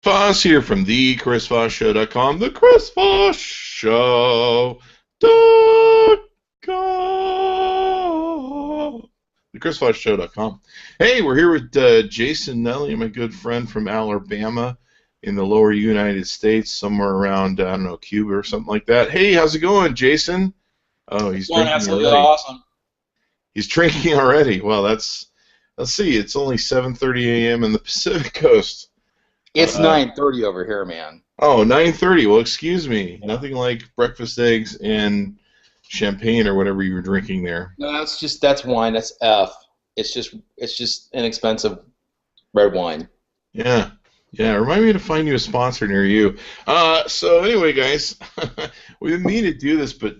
Voss here from the ChrisVossShow.com, the Chris Voss Show.com, the ChrisVossShow.com. Hey, we're here with Jason Nelly, my good friend from Alabama in the lower United States, somewhere around, I don't know, Cuba or something like that. Hey, how's it going, Jason? Oh, he's Going drinking absolutely already. awesome. He's drinking already. Well, let's see, it's only 7:30 a.m. in the Pacific Coast. It's 9:30 over here, man. Oh, 9:30. Well, excuse me. Nothing like breakfast eggs and champagne or whatever you were drinking there. No, that's wine. That's F. It's just inexpensive red wine. Yeah. Yeah, remind me to find you a sponsor near you. So anyway, guys, we've been meaning to do this, but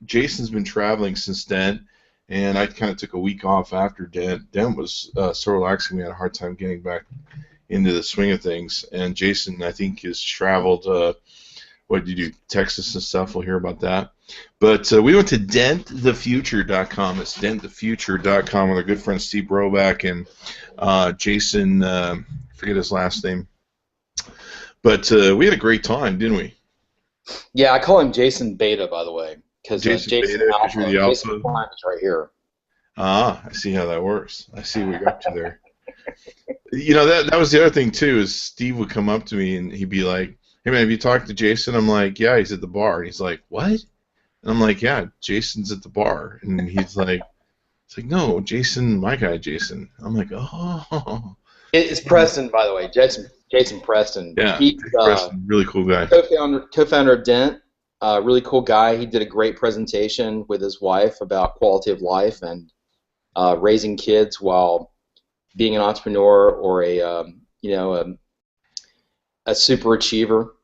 Jason's been traveling since Dent, and I kind of took a week off after Dent. Dent was so relaxing, we had a hard time getting back into the swing of things. And Jason, I think, has traveled, what did you do, Texas and stuff. We'll hear about that. But we went to DentTheFuture.com. It's DentTheFuture.com with our good friend Steve Broback and Jason, forget his last name. But we had a great time, didn't we? Yeah, I call him Jason Beta, by the way, because Jason Beta, Alpha, you're the Alpha. Jason Prime is right here. Ah, I see how that works. I see what you're up to there. You know, that was the other thing, too, is Steve would come up to me and he'd be like, hey, man, have you talked to Jason? I'm like, yeah, he's at the bar. And he's like, what? And I'm like, yeah, Jason's at the bar. And he's like, no, Jason, my guy Jason. I'm like, oh. It's Preston, by the way, Jason Preston. Yeah, He's Preston, really cool guy. co-founder of Dent, really cool guy. He did a great presentation with his wife about quality of life and raising kids while being an entrepreneur or a super achiever.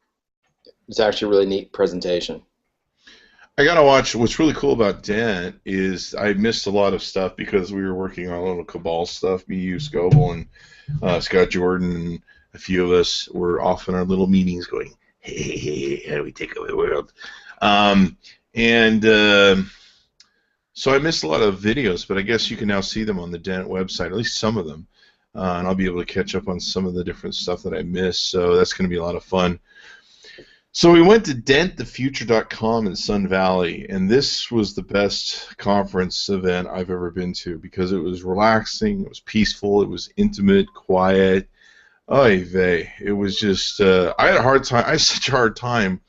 It's actually a really neat presentation. I gotta watch. What's really cool about Dent is I missed a lot of stuff because we were working on a little Cabal stuff. Me, you, Scoble, and Scott Jordan, and a few of us were off in our little meetings going, hey, how do we take over the world? So I missed a lot of videos, but I guess you can now see them on the Dent website, at least some of them, and I'll be able to catch up on some of the different stuff that I missed, so that's going to be a lot of fun. So we went to DentTheFuture.com in Sun Valley, and this was the best conference event I've ever been to because it was relaxing, it was peaceful, it was intimate, quiet. Oy vey. It was just, I had a hard time. I had such a hard time.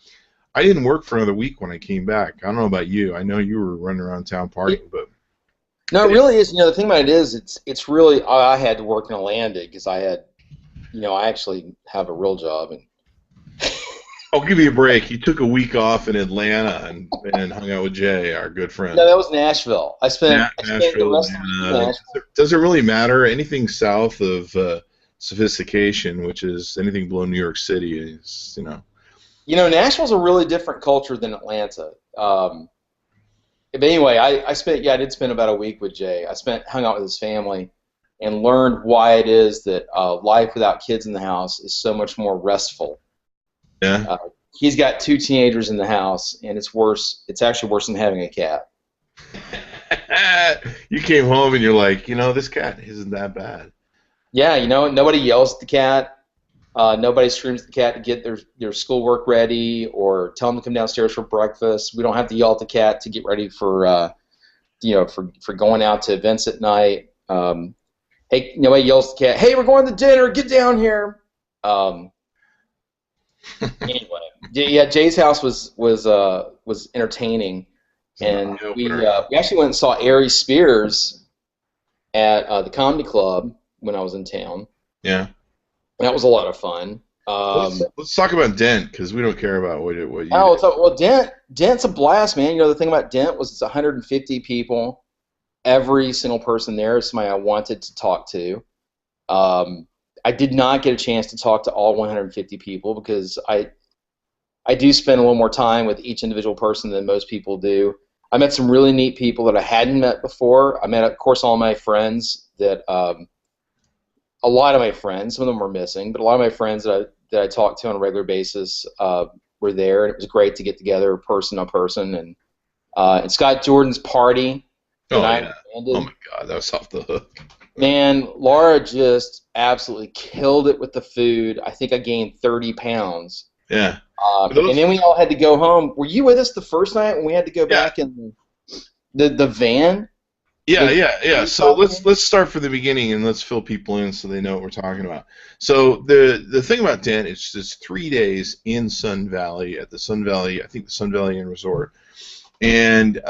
I didn't work for another week when I came back. I don't know about you. I know you were running around town partying, but no, it really is. The thing about it is, it's really I had to work in Atlanta because I had, I actually have a real job and. I'll give you a break. You took a week off in Atlanta and hung out with Jay, our good friend. No, that was Nashville. I spent the rest of the week in Nashville. Does it really matter? Anything south of sophistication, which is anything below New York City, is Nashville's a really different culture than Atlanta. But anyway, I did spend about a week with Jay. Hung out with his family and learned why it is that life without kids in the house is so much more restful. Yeah. He's got 2 teenagers in the house, and it's worse. It's actually worse than having a cat. You came home and you're like, this cat isn't that bad. Yeah, nobody yells at the cat. Nobody screams at the cat to get their schoolwork ready or tell them to come downstairs for breakfast. We don't have to yell at the cat to get ready for going out to events at night. Hey, nobody yells at the cat. Hey, we're going to dinner. Get down here. Anyway, yeah, Jay's house was entertaining, and we actually went and saw Ari Spears at the comedy club when I was in town. Yeah, that was a lot of fun. Let's talk about Dent because we don't care about what you. Well, Dent's a blast, man. The thing about Dent was it's 150 people. Every single person there is somebody I wanted to talk to. I did not get a chance to talk to all 150 people because I do spend a little more time with each individual person than most people do. I met some really neat people that I hadn't met before. I met, of course, all my friends that a lot of my friends, some of them were missing, but a lot of my friends that I talked to on a regular basis were there, and it was great to get together person on person. And Scott Jordan's party. Oh, yeah. Oh, my God, that was off the hook. Man, Laura just absolutely killed it with the food. I think I gained 30 pounds. Yeah. And then we all had to go home. Were you with us the first night when we had to go back in the van? Yeah. So let's start from the beginning and let's fill people in so they know what we're talking about. So the thing about Dent is just 3 days in Sun Valley at the Sun Valley, I think the Sun Valley Inn Resort, and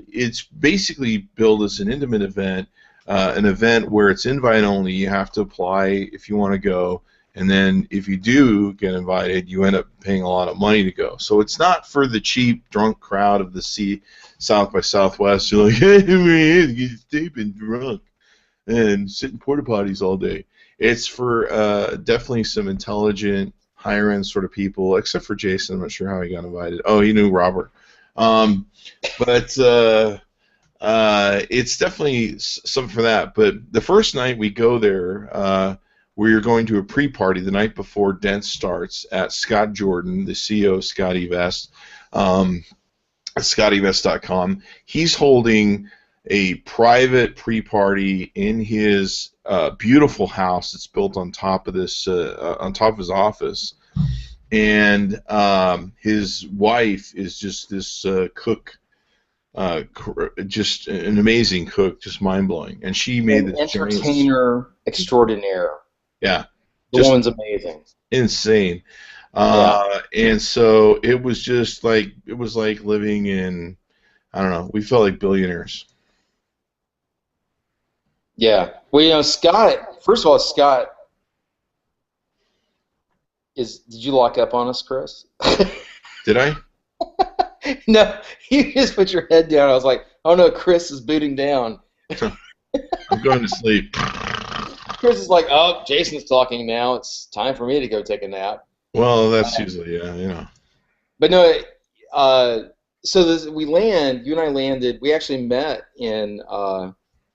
it's basically billed as an intimate event, an event where it's invite only. You have to apply if you want to go. And then if you do get invited, you end up paying a lot of money to go. So it's not for the cheap, drunk crowd of the South by Southwest. You're like, hey, we're here to get stupid drunk and sit in porta potties all day. It's for definitely some intelligent, higher-end sort of people, except for Jason. I'm not sure how he got invited. Oh, he knew Robert. But it's definitely something for that. But the first night we go there, we're going to a pre-party the night before Dent starts at Scott Jordan, the CEO of Scotty Vest, ScottyVest.com. He's holding a private pre-party in his beautiful house that's built on top of this, on top of his office, and his wife is just this cook. Just an amazing cook, just mind-blowing, and she made this entertainer extraordinaire. Yeah, the woman's amazing, insane. And so it was just like living in, I don't know. We felt like billionaires. Yeah. Well, Scott. First of all, Scott Did you lock up on us, Chris? Did I? No, you just put your head down. I was like, oh no, Chris is booting down. I'm going to sleep. Chris is like, oh, Jason's talking now. It's time for me to go take a nap. Well, that's usually, yeah. But no, we land, you and I landed, we actually met in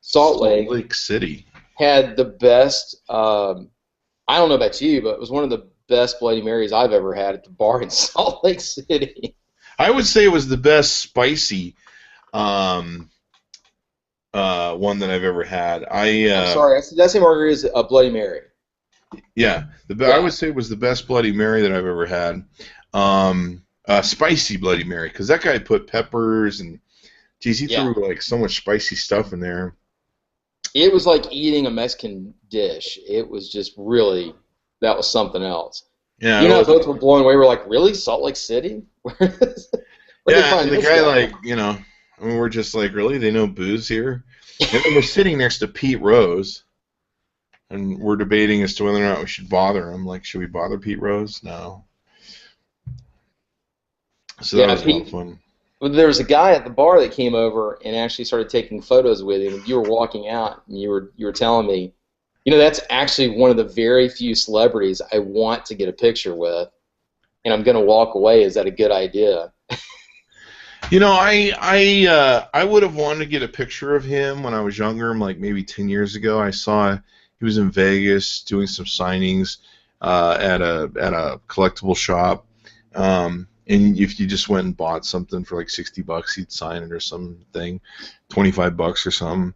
Salt Lake City. Had the best, I don't know about you, but it was one of the best Bloody Marys I've ever had at the bar in Salt Lake City. I would say it was the best spicy one that I've ever had. I'm sorry, did I say margarita is a Bloody Mary? Yeah, I would say it was the best Bloody Mary that I've ever had. Spicy Bloody Mary, because that guy put peppers and, geez, he threw like so much spicy stuff in there. It was like eating a Mexican dish. It was just really, that was something else. Yeah, you know, both were blown away. We're like, really? Salt Lake City? Yeah, the guy, like, you know, I mean, we're just like, really? They know booze here? And then we're sitting next to Pete Rose, and we're debating as to whether or not we should bother him. Like, should we bother Pete Rose? No. So that was a lot of fun. Well, there was a guy at the bar that came over and actually started taking photos with him. You were walking out, and you were telling me, you know, that's actually one of the very few celebrities I want to get a picture with, and I'm going to walk away. Is that a good idea? You know, I would have wanted to get a picture of him when I was younger, like maybe 10 years ago. I saw he was in Vegas doing some signings at a collectible shop. And if you just went and bought something for like $60, he'd sign it or something, $25 or something.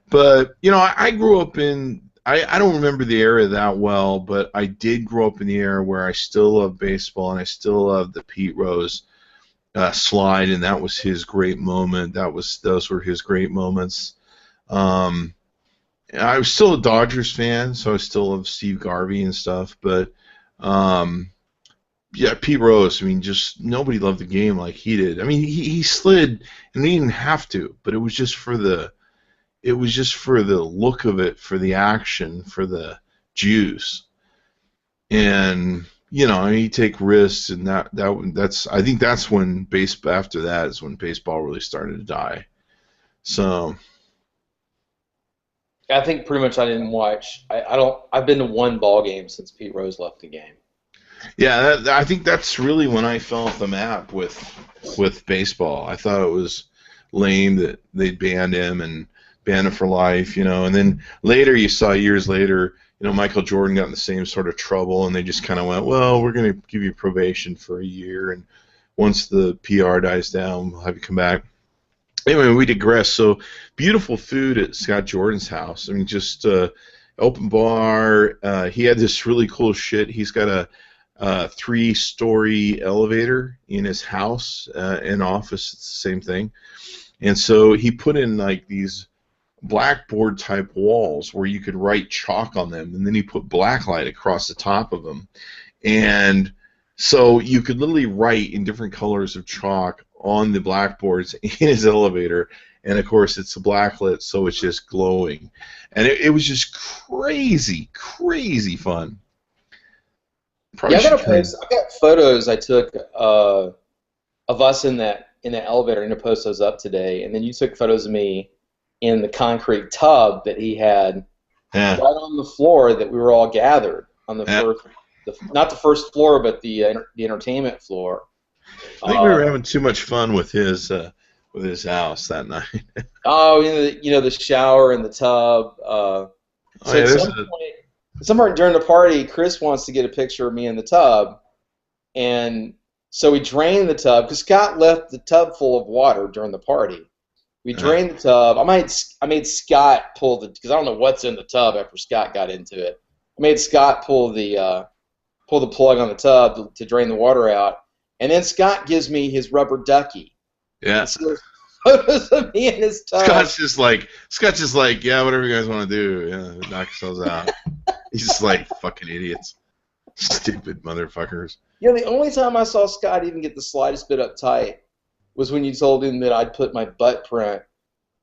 But, you know, I grew up in, I don't remember the era that well, but I did grow up in the era where I still love baseball and I still love the Pete Rose slide, and that was his great moment. Those were his great moments. I was still a Dodgers fan, so I still love Steve Garvey and stuff, but yeah, Pete Rose, I mean, just nobody loved the game like he did. I mean, he slid, and he didn't have to, but it was just for the look of it, for the action, for the juice. And, you know, I mean, you take risks, and that's I think that's when after that is when baseball really started to die. So I think pretty much I didn't watch. I've been to one ball game since Pete Rose left the game. Yeah, I think that's really when I fell off the map with baseball. I thought it was lame that they'd banned him and banned him for life, you know. And then later, years later, you know, Michael Jordan got in the same sort of trouble, and they just kind of went, well, we're going to give you probation for a year, and once the PR dies down, we'll have you come back. anyway, we digress. So beautiful food at Scott Jordan's house. I mean, just open bar. He had this really cool shit. He's got a 3-story elevator in his house and office. It's the same thing. And so he put in like these blackboard type walls where you could write chalk on them, and then he put blacklight across the top of them. And so you could literally write in different colors of chalk on the blackboards in his elevator, and of course it's blacklit, so it's just glowing. And it was just crazy, crazy fun. Yeah, I got photos I took of us in that elevator. I'm gonna post those up today. And then you took photos of me in the concrete tub that he had right on the floor that we were all gathered on the first, not the first floor, but the entertainment floor. I think we were having too much fun with his house that night. Oh, the shower and the tub. At some point during the party, Chris wants to get a picture of me in the tub, and so we drained the tub because Scott left the tub full of water during the party. We drained the tub. I made Scott pull because I don't know what's in the tub after Scott got into it. I made Scott pull the plug on the tub to drain the water out, and then Scott gives me his rubber ducky. Yeah. So there's photos of me in his tub. Scott's just like, yeah, whatever you guys want to do, yeah, knock yourselves out. He's just like, fucking idiots, stupid motherfuckers. The only time I saw Scott even get the slightest bit uptight was when you told him that I'd put my butt print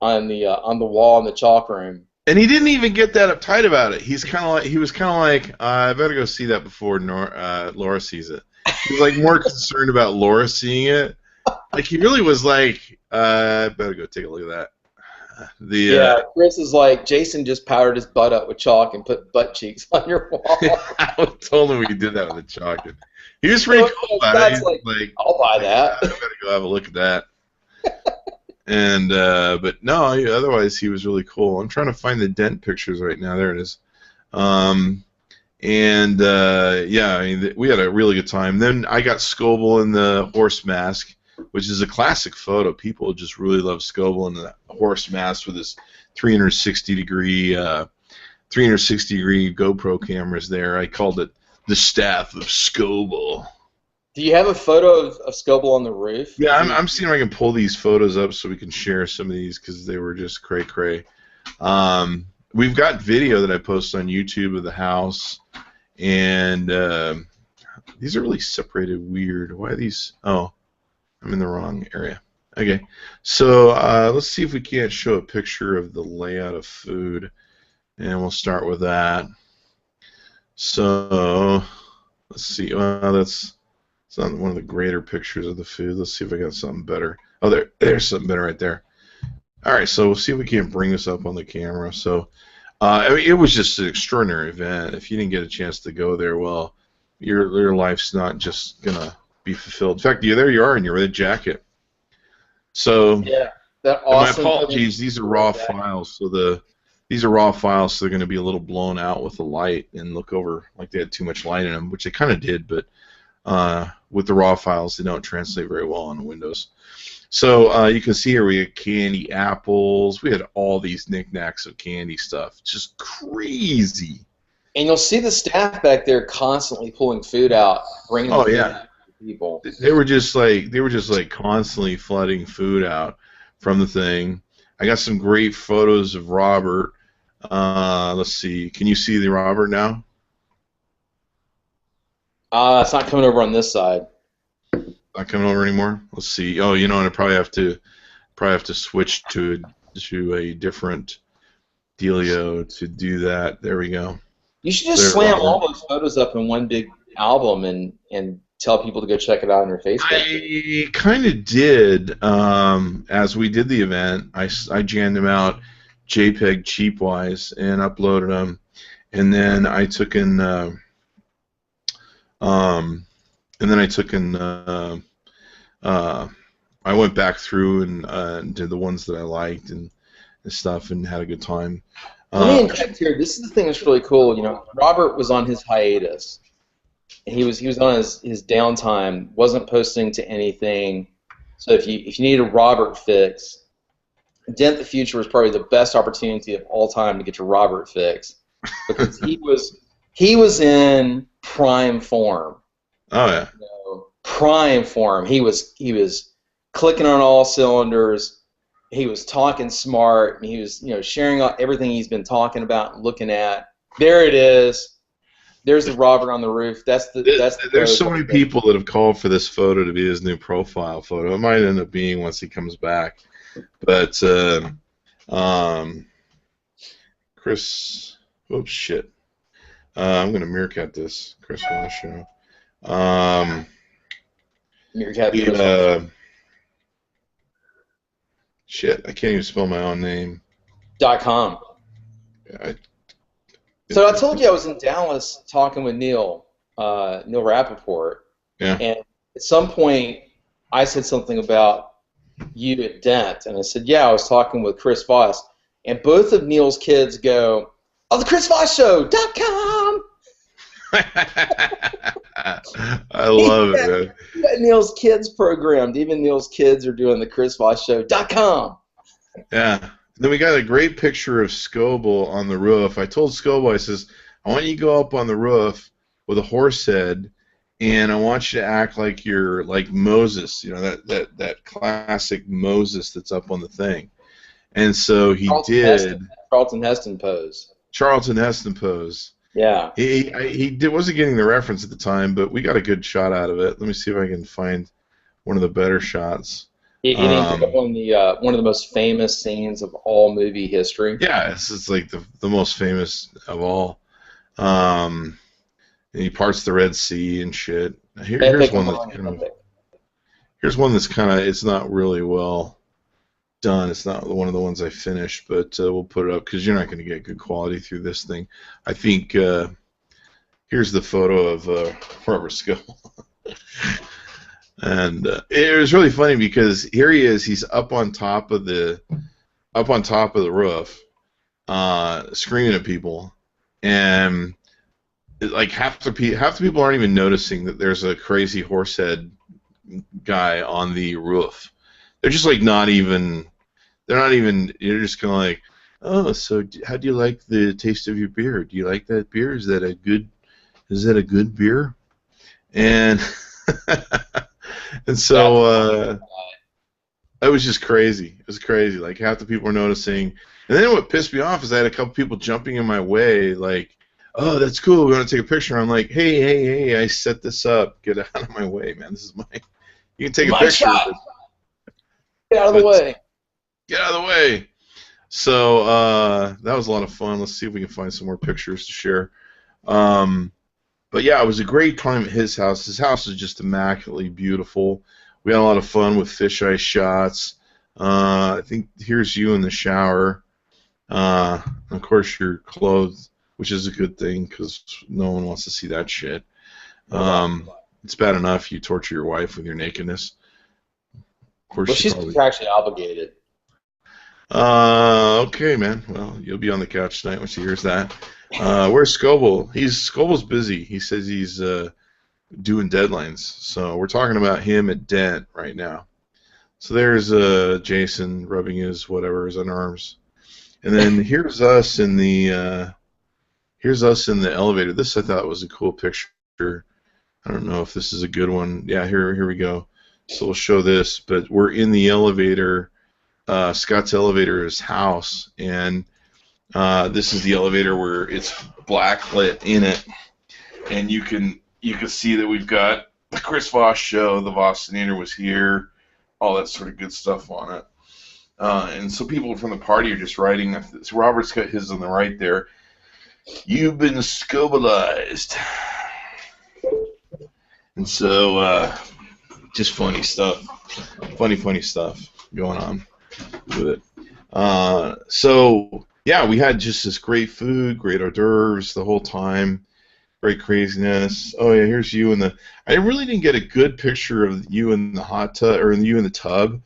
on the wall in the chalk room. And he didn't even get that uptight about it. He was kind of like, I better go see that before Laura sees it. He was like more concerned about Laura seeing it. Like he really was like, I better go take a look at that. Chris is like, Jason just powdered his butt up with chalk and put butt cheeks on your wall. I told him we did that with the chalk. He was pretty cool about it. Like, I'll buy that. I better go have a look at that. And but no, otherwise he was really cool. I'm trying to find the Dent pictures right now. There it is. Yeah, I mean, we had a really good time. Then I got Scoble in the horse mask, which is a classic photo. People just really love Scoble in the horse mask with his 360-degree GoPro cameras there. I called it the staff of Scoble. Do you have a photo of Scoble on the roof? Yeah, I'm seeing if I can pull these photos up so we can share some of these because they were just cray-cray. We've got video that I posted on YouTube of the house, and these are really separated weird. Why are these? Oh, I'm in the wrong area. Okay, so let's see if we can't show a picture of the layout of food, and we'll start with that. So let's see. Well, it's not one of the greater pictures of the food. Let's see if I got something better. Oh, there's something better right there. All right, so we'll see if we can't bring this up on the camera. So I mean, it was just an extraordinary event. If you didn't get a chance to go there, well, your life's not just gonna be fulfilled. In fact, there you are in your red jacket. So yeah, that awesome. My apologies. These are raw files. So these are raw files, so they're going to be a little blown out with the light and look over like they had too much light in them, which they kind of did, but with the raw files, they don't translate very well on Windows. So you can see here we had candy apples. We had all these knickknacks of candy stuff. Just crazy. And you'll see the staff back there constantly pulling food out, bringing food out to people. They were just like constantly flooding food out from the thing. I got some great photos of Robert. Let's see. Can you see the Robert now? It's not coming over on this side. Not coming over anymore. Let's see. Oh, you know what? I probably have to switch to a different dealio to do that. There we go. You should just slam all those photos up in one big album and tell people to go check it out on your Facebook. I kind of did. As we did the event, I jammed them out JPEG cheapwise and uploaded them, and then I took in I went back through and did the ones that I liked and stuff and had a good time. Let me interject here. This is the thing that's really cool. You know, Robert was on his hiatus. He was on his downtime. Wasn't posting to anything. So if you need a Robert fix, Dent the Future was probably the best opportunity of all time to get your Robert fix, because he was in prime form. Oh yeah. You know, prime form. He was clicking on all cylinders. He was talking smart, and he was sharing everything he's been talking about and looking at. There it is. There's the Robert on the roof. There's so many people that have called for this photo to be his new profile photo. It might end up being once he comes back. But Chris, whoops, shit. I'm gonna meerkat this. Chris Voss Show. Meerkat. Shit, I can't even spell my own name. .com. So I told you I was in Dallas talking with Neil Rappaport. Yeah. And at some point, I said something about you at Dent, and I said, yeah, I was talking with Chris Voss, and both of Neil's kids go, oh, the Chris Voss Show.com. I love it, man. You got Neil's kids programmed. Even Neil's kids are doing the Chris Voss Show.com. Yeah. Then we got a great picture of Scoble on the roof. I told Scoble, I says, I want you to go up on the roof with a horse head, and I want you to act like you're like Moses, that classic Moses that's up on the thing. And so he Charlton Heston pose. Charlton Heston pose. Yeah. He wasn't getting the reference at the time, but we got a good shot out of it. Let me see if I can find one of the better shots. He ended up on one of the most famous scenes of all movie history. Yeah, it's like the most famous of all. And he parts the Red Sea and shit. Here's one that's kind of it's not really well done. It's not one of the ones I finished, but we'll put it up because you're not going to get good quality through this thing. I think here's the photo of Robert Scoble. And it was really funny because here he is. He's up on top of the roof, screaming at people, and like half the people aren't even noticing that there's a crazy horsehead guy on the roof. They're just like not even. They're not even. You're just kind of like, oh, so how do you like the taste of your beer? Do you like that beer? Is that a good beer? And and so it was just crazy. It was crazy. Like half the people were noticing. And then what pissed me off is I had a couple people jumping in my way, like, oh, that's cool. We want to take a picture. I'm like, hey, I set this up. Get out of my way, man. This is my. You can take a picture. Get out of the way. Get out of the way. So that was a lot of fun. Let's see if we can find some more pictures to share. But yeah, it was a great time at his house. His house is just immaculately beautiful. We had a lot of fun with fisheye shots. I think here's you in the shower. Of course, you're clothed, which is a good thing because no one wants to see that shit. It's bad enough you torture your wife with your nakedness. Of course, she's contractually obligated. Okay, man. Well, you'll be on the couch tonight when she hears that. Where's Scoble? Scoble's busy. He says he's doing deadlines. So we're talking about him at Dent right now. So there's Jason rubbing his underarms, and then here's us in the elevator. This I thought was a cool picture. I don't know if this is a good one. Yeah, here we go. So we'll show this, but we're in the elevator. Scott's elevator is house, and this is the elevator where it's blacklit in it, and you can see that we've got the Chris Voss Show, the Vossinator was here, all that sort of good stuff on it. And so people from the party are just writing. So Robert's got his on the right there. You've been scobilized. And so just funny stuff. Funny stuff going on with it. So yeah, we had just this great food, great hors d'oeuvres the whole time, great craziness. Oh yeah, here's you in the. I really didn't get a good picture of you in the hot tub or you in the tub,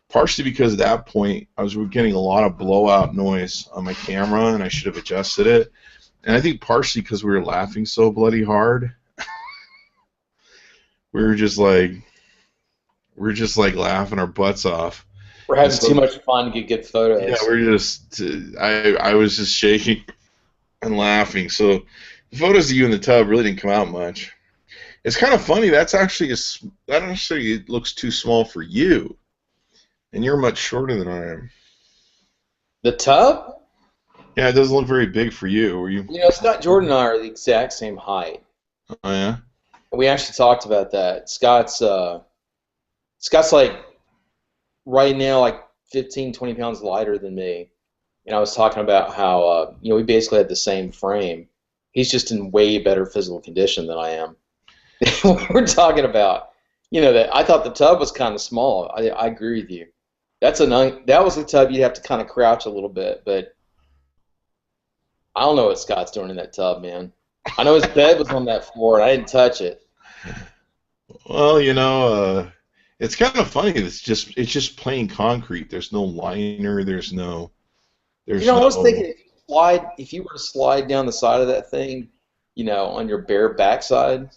partially because at that point I was getting a lot of blowout noise on my camera and I should have adjusted it, and I think partially because we were laughing so bloody hard. we were just like laughing our butts off. We're And having so, too much fun to get good yeah, photos. we're just, I was just shaking and laughing. So the photos of you in the tub really didn't come out much. It's kind of funny. That actually looks too small for you, and you're much shorter than I am. The tub? Yeah, it doesn't look very big for you. Were you? You know, Scott Jordan and I are the exact same height. Oh yeah. We actually talked about that. Scott's like right now like 15, 20 pounds lighter than me. And I was talking about how we basically had the same frame. He's just in way better physical condition than I am. We're talking about, that I thought the tub was kind of small. I agree with you. That was the tub you'd have to kind of crouch a little bit, but I don't know what Scott's doing in that tub, man. I know his bed was on that floor, and I didn't touch it. Well, it's kind of funny. It's just plain concrete. There's no liner. There's no. I was thinking if you were to slide down the side of that thing, on your bare backside,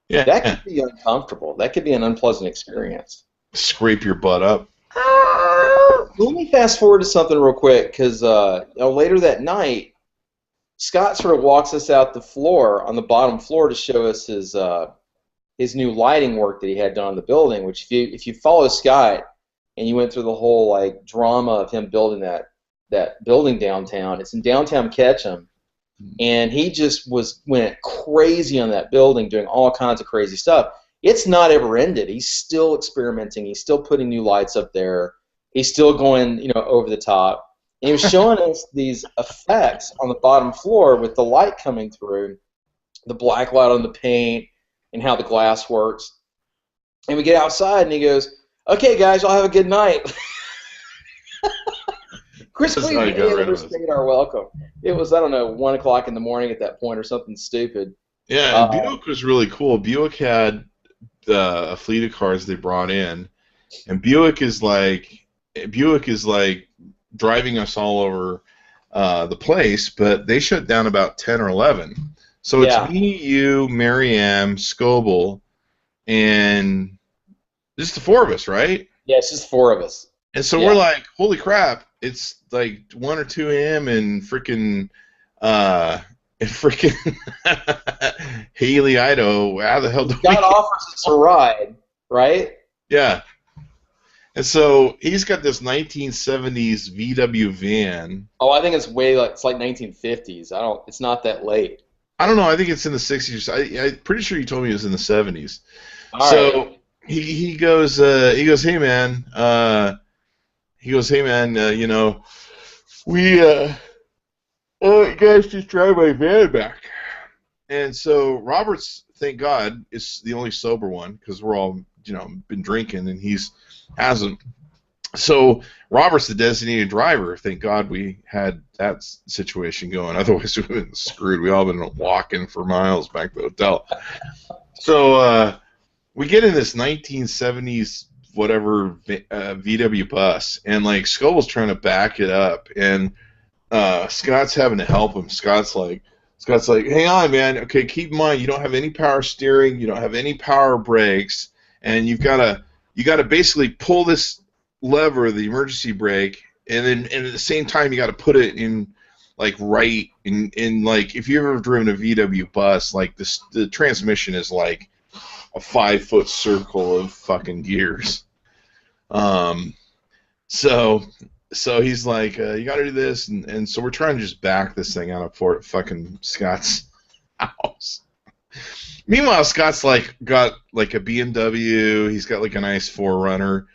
Yeah. that could be uncomfortable. That could be an unpleasant experience. Scrape your butt up. Let me fast forward to something real quick, because later that night, Scott sort of walks us out the floor, on the bottom floor, to show us his new lighting work that he had done on the building. Which, if you follow Scott and you went through the whole drama of him building that building downtown, it's in downtown Ketchum, and he just went crazy on that building, doing all kinds of crazy stuff. It's not ever ended. He's still experimenting. He's still putting new lights up there. He's still going, over the top. And he was showing us these effects on the bottom floor with the light coming through, the black light on the paint, and how the glass works. And we get outside, and he goes, "Okay, guys, y'all have a good night." Chris, please overstayed our welcome. It was, 1 o'clock in the morning at that point or something stupid. Yeah, and Buick was really cool. Buick had a fleet of cars they brought in, and Buick is like driving us all over the place, but they shut down about 10 or 11. So it's me, you, Mary Ann, Scoble, and just the four of us, right? Yeah, it's just four of us. And so we're like, holy crap, it's like 1 or 2 a.m. and freaking Haley, Idaho. How the hell do we... God offers us a ride, right? Yeah. And so he's got this 1970s VW van. Oh, I think it's it's like 1950s. It's not that late. I don't know. I think it's in the 60s. I'm pretty sure you told me it was in the 70s. All so right. he goes, hey man, you guys just drive my van back. And so Robert's, thank God, is the only sober one, because we're all, been drinking, and he hasn't. So Robert's the designated driver. Thank God we had that situation going. Otherwise, we would have been screwed. We all been walking for miles back to the hotel. So we get in this 1970s whatever VW bus, and Scoble's trying to back it up, and Scott's having to help him. Scott's like, hang on, man. Okay, keep in mind you don't have any power steering, you don't have any power brakes, and you gotta basically pull this lever, the emergency brake, and at the same time you gotta put it in right in if you've ever driven a VW bus, the transmission is like a 5-foot circle of fucking gears. So he's like, you got to do this, and so we're trying to just back this thing out of fucking Scott's house. Meanwhile, Scott's got a BMW. He's got a nice 4Runner.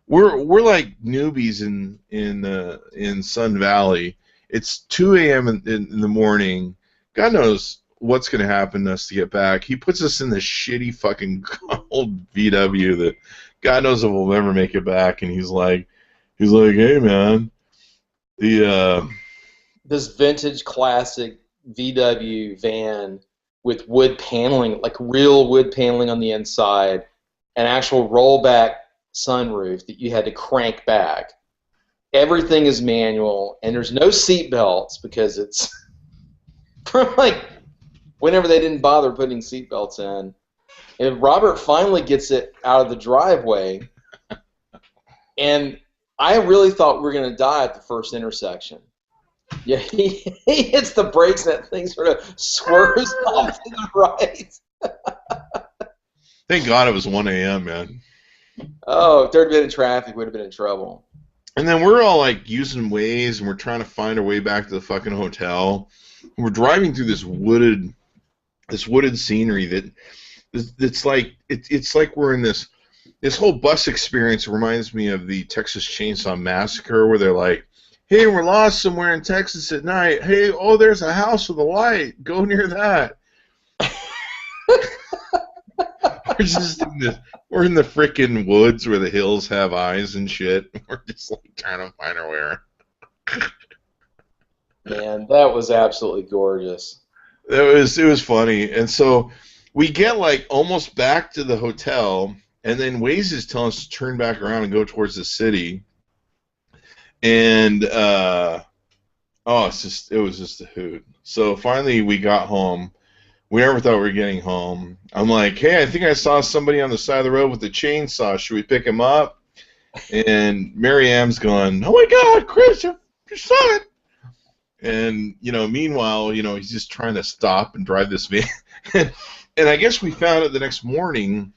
We're like newbies in Sun Valley. It's 2 a.m. in the morning. God knows what's going to happen to us to get back. He puts us in this shitty fucking old VW that God knows if we'll ever make it back. And he's like, hey man, this vintage classic VW van with wood paneling, real wood paneling on the inside, an actual rollback sunroof that you had to crank back. Everything is manual, and there's no seat belts because it's from whenever they didn't bother putting seat belts in. And Robert finally gets it out of the driveway, and I really thought we were going to die at the first intersection. Yeah, he hits the brakes and that thing sort of swerves off to the right. Thank God it was 1 a.m., man. Oh, if there'd been in traffic, we'd have been in trouble. And then we're all like using Waze, and we're trying to find our way back to the fucking hotel. And we're driving through this wooded scenery it's like we're in this whole bus experience. Reminds me of the Texas Chainsaw Massacre, where they're like, "Hey, we're lost somewhere in Texas at night. Hey, oh, there's a house with a light. Go near that." We're in the frickin' woods where the hills have eyes and shit. We're just like trying to find our way around. Man, that was absolutely gorgeous. It was funny. And so we get like almost back to the hotel, and then Waze is telling us to turn back around and go towards the city. And it was just a hoot. So finally we got home. We never thought we were getting home. I'm like, hey, I think I saw somebody on the side of the road with a chainsaw. Should we pick him up? And Mary Ann's going, oh my God, Chris, your son. And, meanwhile, he's just trying to stop and drive this van. And I guess we found out the next morning,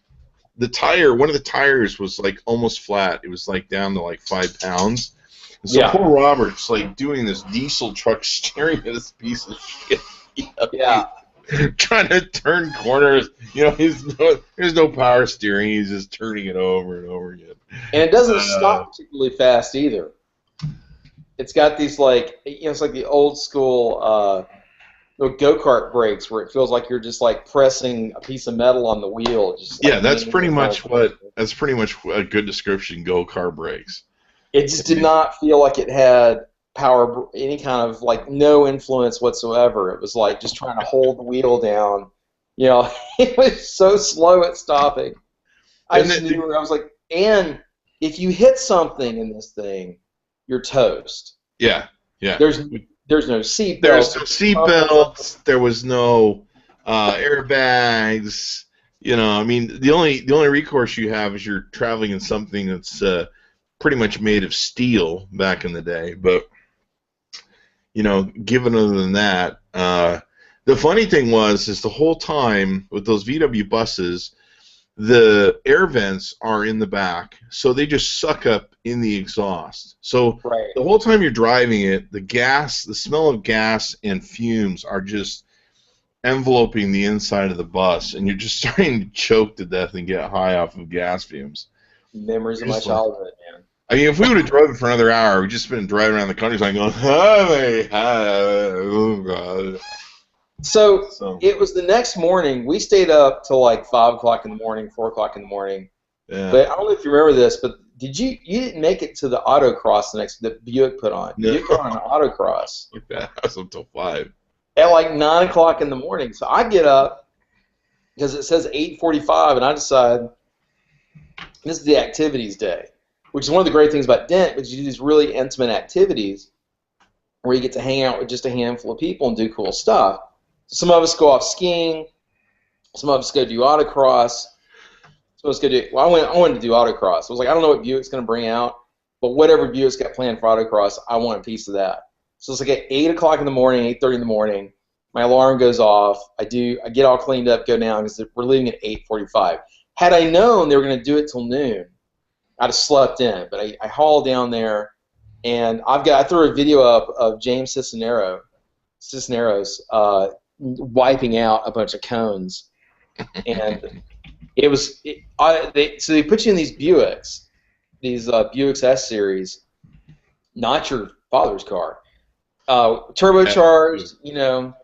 one of the tires was like almost flat. It was like down to like 5 pounds. And so poor Robert's like doing this diesel truck steering at this piece of shit. Yeah. Trying to turn corners, there's no power steering. He's just turning it over and over again. And it doesn't stop particularly fast either. It's got these it's like the old school go-kart brakes where it feels like you're just like pressing a piece of metal on the wheel. That's pretty much a good description. Go-kart brakes. It just did not feel like it had power, any kind of no influence whatsoever. It was like just trying to hold the wheel down. It was so slow at stopping. I was like, and if you hit something in this thing, you're toast. Yeah. There's no seatbelts. There's no seatbelts. There was no airbags. The only recourse you have is you're traveling in something that's pretty much made of steel back in the day, but. Given other than that, the funny thing is the whole time with those VW buses, the air vents are in the back, so they just suck up in the exhaust. So The whole time you're driving it, the smell of gas and fumes are just enveloping the inside of the bus, and you're just starting to choke to death and get high off of gas fumes. Memories of my childhood, man. I mean, if we would have driven for another hour, we'd just been driving around the countryside going, oh, God. So it was the next morning. We stayed up till like 5 o'clock in the morning, 4 o'clock in the morning. Yeah. But I don't know if you remember this, but you didn't make it to the autocross that Buick put on. No. Buick put on an autocross. Yeah, I was up till 5. At like 9 o'clock in the morning. So I get up because it says 8:45, and I decide this is the activities day, which is one of the great things about Dent, because you do these really intimate activities where you get to hang out with just a handful of people and do cool stuff. Some of us go off skiing. Some of us go do autocross. Some of us go do. Well, I wanted to do autocross. I was like, I don't know what Buick's going to bring out, but whatever Buick's got planned for autocross, I want a piece of that. So it's like at 8 o'clock in the morning, 8:30 in the morning. My alarm goes off. I get all cleaned up, go down because we're leaving at 8:45. Had I known they were going to do it till noon, I'd have slept in. But I hauled down there, and I threw a video up of James Cisneros wiping out a bunch of cones, and so they put you in these Buicks, Buick's S series, not your father's car, turbocharged,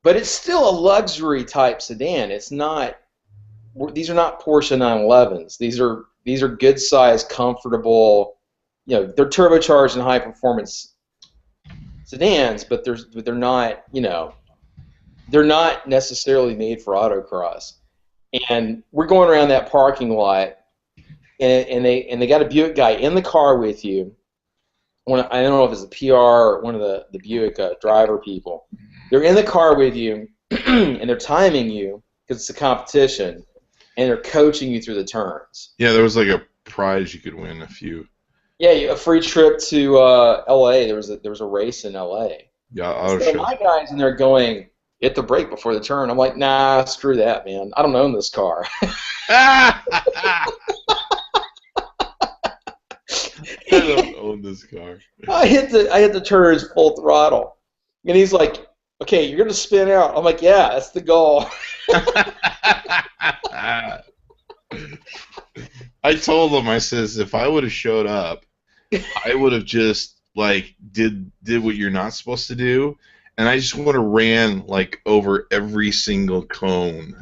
but it's still a luxury type sedan. It's not. These are not Porsche 911s. These are good sized, comfortable. They're turbocharged and high performance sedans, but they're not. They're not necessarily made for autocross. And we're going around that parking lot, and they got a Buick guy in the car with you. I don't know if it's a PR or one of the Buick driver people. They're in the car with you, and they're timing you because it's a competition, and they're coaching you through the turns. Yeah, there was like a prize you could win if you Yeah, a free trip to L.A. There was a race in L.A. Yeah, So my guy's in there going, hit the brake before the turn. I'm like, nah, screw that, man. I don't own this car. I don't own this car. I hit the turns full throttle, and he's like, okay, you're gonna spin out. I'm like, yeah, that's the goal. I told him, I says, if I would have showed up, I would have just like did what you're not supposed to do, and I just would have ran like over every single cone.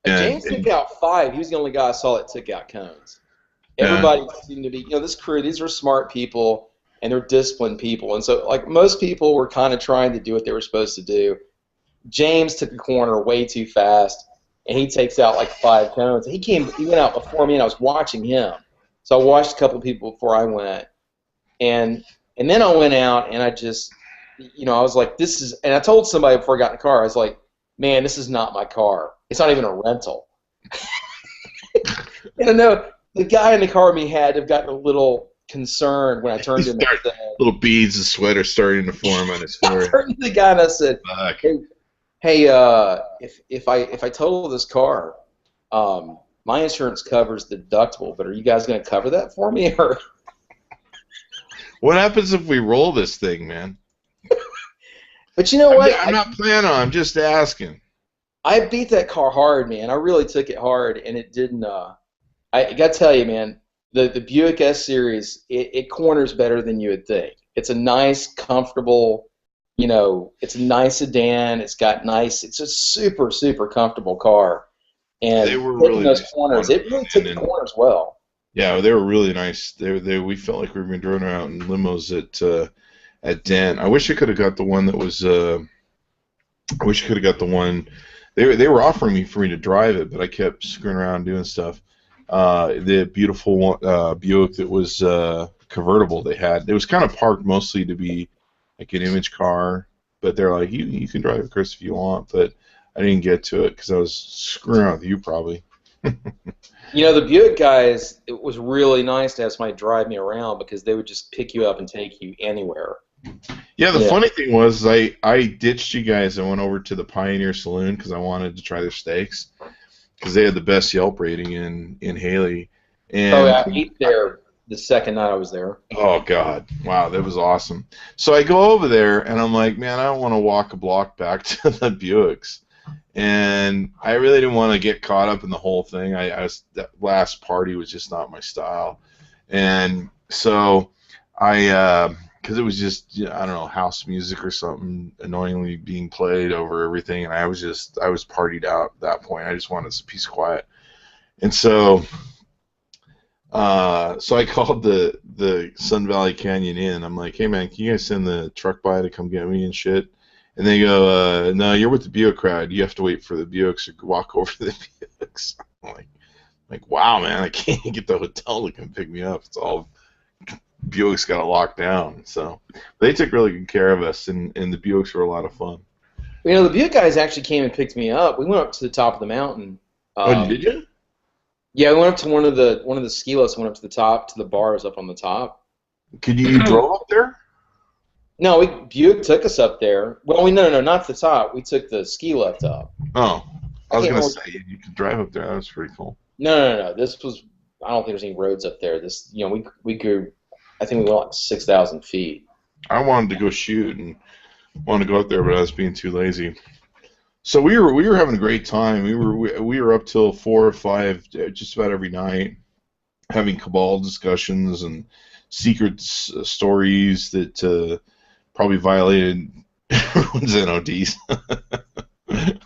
James took out 5. He was the only guy I saw that took out cones. Everybody seemed to be, this crew, these are smart people, and they're disciplined people. And so, like, most people were kind of trying to do what they were supposed to do. James took a corner way too fast, and he takes out, like, 5 cones. He went out before me, and I was watching him. So I watched a couple of people before I went. And then I went out, and I just, I was like, this is, and I told somebody before I got in the car, I was like, man, this is not my car. It's not even a rental. And I know the guy in the car with me had to have gotten a little concerned when I turned to him and said, little beads of sweat are starting to form on his forehead. I turned to the guy and I said, hey, if I total this car, my insurance covers the deductible, but are you guys going to cover that for me? Or what happens if we roll this thing, man? But you know what? I'm not planning on. I'm just asking. I beat that car hard, man. I really took it hard, and it didn't. I got to tell you, man, the Buick S-Series, it corners better than you would think. It's a nice, comfortable, it's a nice sedan. It's a super, super comfortable car. And they were really those nice corners, it really took the corners well. Yeah, they were really nice. We felt like we were driving around in limos at Dent. I wish I could have got the one that was. I wish I could have got the one. They were offering for me to drive it, but I kept screwing around doing stuff. The beautiful Buick that was convertible they had. It was kind of parked mostly to be like an image car, but they're like, you can drive it, Chris, if you want. But I didn't get to it because I was screwing around with you probably. The Buick guys, it was really nice to have somebody drive me around because they would just pick you up and take you anywhere. Yeah, the funny thing was I ditched you guys and went over to the Pioneer Saloon because I wanted to try their steaks because they had the best Yelp rating in Haley. And I ate there the second night I was there. Oh, God. Wow, that was awesome. So I go over there, and I'm like, man, I don't want to walk a block back to the Buicks. And I really didn't want to get caught up in the whole thing. That last party was just not my style. And so because it was just, I don't know, house music or something annoyingly being played over everything, and I was partied out at that point. I just wanted some peace and quiet. And so I called the Sun Valley Canyon Inn. I'm like, hey, man, can you guys send the truck by to come get me and shit? And they go, no, you're with the Buick crowd. You have to wait for the Buicks or walk over to the Buicks. I'm like, wow, man, I can't get the hotel to come pick me up. It's all Buick's got it locked down. So they took really good care of us, and the Buicks were a lot of fun. The Buick guys actually came and picked me up. We went up to the top of the mountain. Did you? Yeah, we went up to one of the ski lifts. Went up to the top to the bars up on the top. Could you drove up there? No, Buick took us up there. Well, no, not to the top. We took the ski lift up. Oh, I was gonna say you could drive up there. That was pretty cool. No. This was. I don't think there's any roads up there. This, we grew. I think we went like 6,000 feet. I wanted to go shoot and wanted to go up there, but I was being too lazy. So we were having a great time. We were up till 4 or 5 just about every night, having cabal discussions and secret stories that probably violated everyone's NODs. I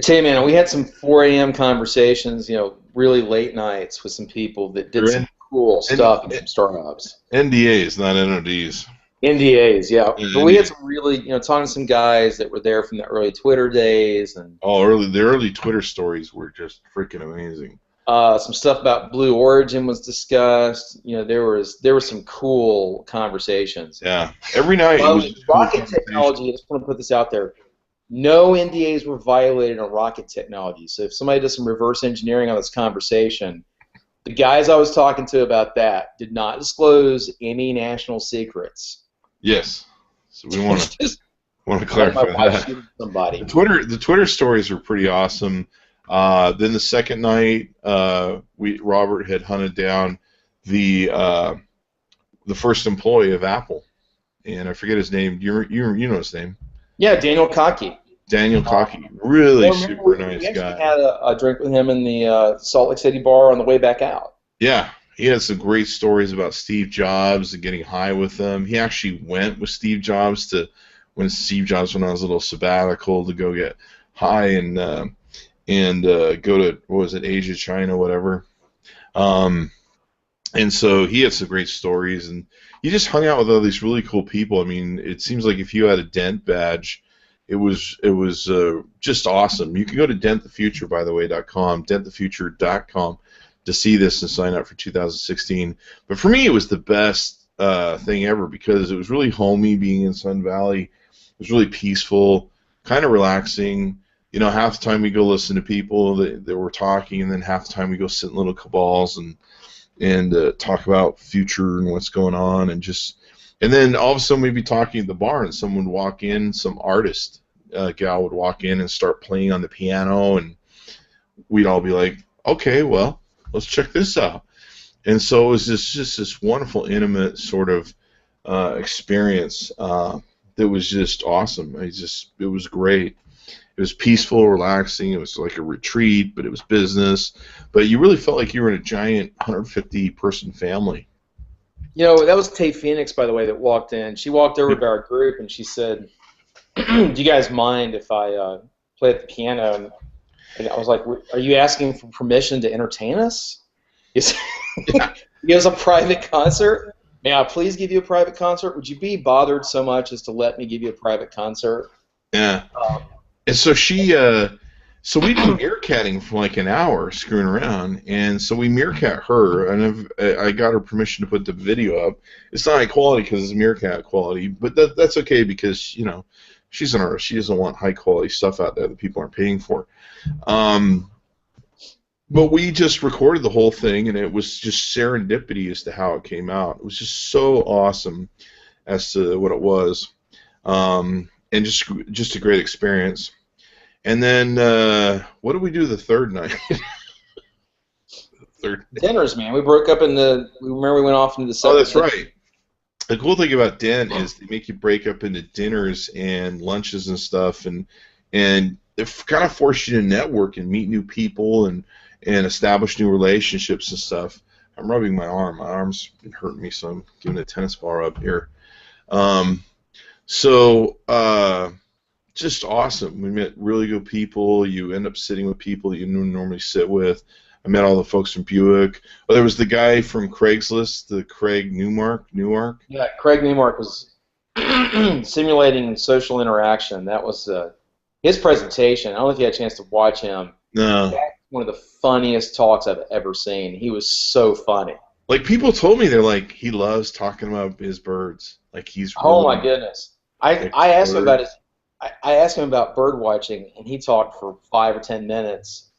tell you, man, we had some 4 a.m. conversations, really late nights with some people that did some cool stuff in some startups. NDAs, not NODs. NDAs, yeah. But we had some really, talking to some guys that were there from the early Twitter days. And the early Twitter stories were just freaking amazing. Some stuff about Blue Origin was discussed. There were some cool conversations. Yeah, every night. Rocket technology, I just want to put this out there. No NDAs were violated on rocket technology. So if somebody does some reverse engineering on this conversation, The guys I was talking to about that did not disclose any national secrets. Yes. So we want to My clarify wife that. shooting somebody. The Twitter stories were pretty awesome. Then the second night, Robert had hunted down the first employee of Apple, and I forget his name. You know his name? Yeah, Daniel Cockey. Daniel Cockey, really super nice guy. We had a drink with him in the Salt Lake City bar on the way back out. Yeah, he had some great stories about Steve Jobs and getting high with him. He actually went with Steve Jobs when Steve Jobs went on his little sabbatical to go get high and go to, what was it, Asia, China, whatever. And so he had some great stories, and he just hung out with all these really cool people. I mean, it seems like if you had a Dent badge, it was just awesome. You can go to dentthefuture, by the way.com, dentthefuture.com, to see this and sign up for 2016. But for me, it was the best thing ever because it was really homey being in Sun Valley. It was really peaceful, kind of relaxing. You know, half the time we go listen to people that were talking, and then half the time we go sit in little cabals and talk about future and what's going on, and then all of a sudden we'd be talking at the bar, and someone would walk in, some artist gal would walk in and start playing on the piano, and we'd all be like, okay, well, let's check this out. And so it was just this wonderful, intimate sort of experience that was just awesome. It was great. It was peaceful, relaxing. It was like a retreat, but it was business. But you really felt like you were in a giant 150-person family. You know, that was Tay Phoenix, by the way, that walked in. She walked over to our group, and she said, do you guys mind if I play at the piano? And I was like, are you asking for permission to entertain us? Is a private concert? May I please give you a private concert? Would you be bothered so much as to let me give you a private concert? Yeah. And so so we did meerkatting for like an hour, screwing around, and so we meerkat her, and I got her permission to put the video up. It's not high quality because it's meerkat quality, but that's okay because, you know, she's an artist. She doesn't want high quality stuff out there that people aren't paying for. But we just recorded the whole thing, and it was just serendipity as to how it came out. It was just so awesome as to what it was, and just a great experience. And then what did we do the third night? Dinners, man. We broke up remember we went off into the second. Oh, that's right. The cool thing about Dent is they make you break up into dinners and lunches and stuff, and they kind of force you to network and meet new people and establish new relationships and stuff. I'm rubbing my arm. My arm's been hurting me, so I'm giving a tennis ball rub here. Just awesome. We met really good people. You end up sitting with people that you don't normally sit with. I met all the folks from Buick. Oh, there was the guy from Craigslist, the Craig Newmark. Yeah, Craig Newmark was simulating social interaction. That was his presentation. I don't know if you had a chance to watch him. No. One of the funniest talks I've ever seen. He was so funny. Like, people told me, they're like, he loves talking about his birds. Like, he's really, oh my goodness. I asked him about I asked him about bird watching, and he talked for 5 or 10 minutes,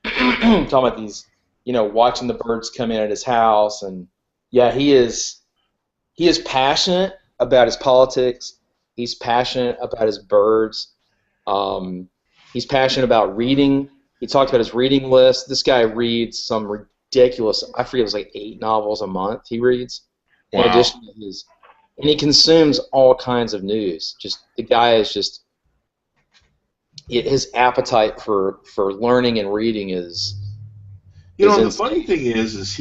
talking about these, you know, watching the birds come in at his house, and yeah, he is passionate about his politics. He's passionate about his birds. He's passionate about reading. He talked about his reading list. This guy reads some ridiculous, I forget, it was like 8 novels a month he reads. Wow. In addition to his, and he consumes all kinds of news. The guy is just, his appetite for learning and reading is. You know, the funny thing is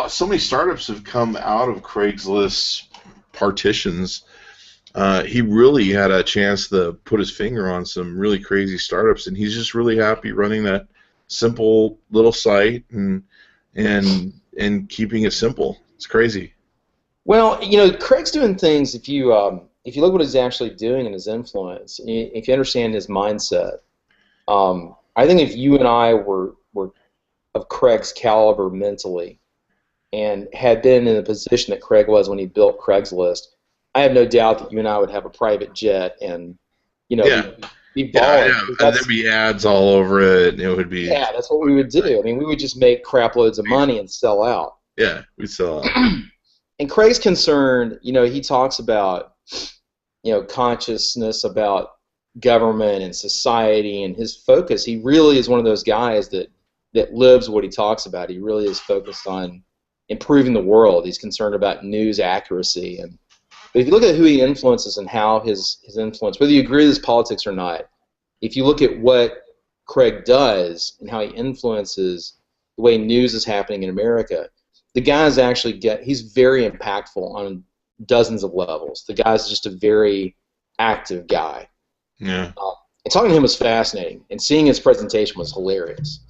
so many startups have come out of Craigslist partitions. He really had a chance to put his finger on some really crazy startups, and he's just really happy running that simple little site and keeping it simple. It's crazy. Well, you know, Craig's doing things. If you look what he's actually doing and his influence, if you understand his mindset, I think if you and I were of Craig's caliber mentally and had been in the position that Craig was when he built Craigslist, I have no doubt that you and I would have a private jet and, you know, be Yeah, balling. yeah. And there'd be ads all over it. It would be. Yeah, that's what we would do. I mean, we would just make crap loads of money and sell out. Yeah, we'd sell out. And Craig's concerned, he talks about, consciousness about government and society and his focus. He really is one of those guys that lives what he talks about. He really is focused on improving the world. He's concerned about news accuracy. But if you look at who he influences and how his influence, whether you agree with his politics or not, if you look at what Craig does and how he influences the way news is happening in America, the guy's he's very impactful on dozens of levels. The guy's just a very active guy. Yeah. And talking to him was fascinating, and seeing his presentation was hilarious.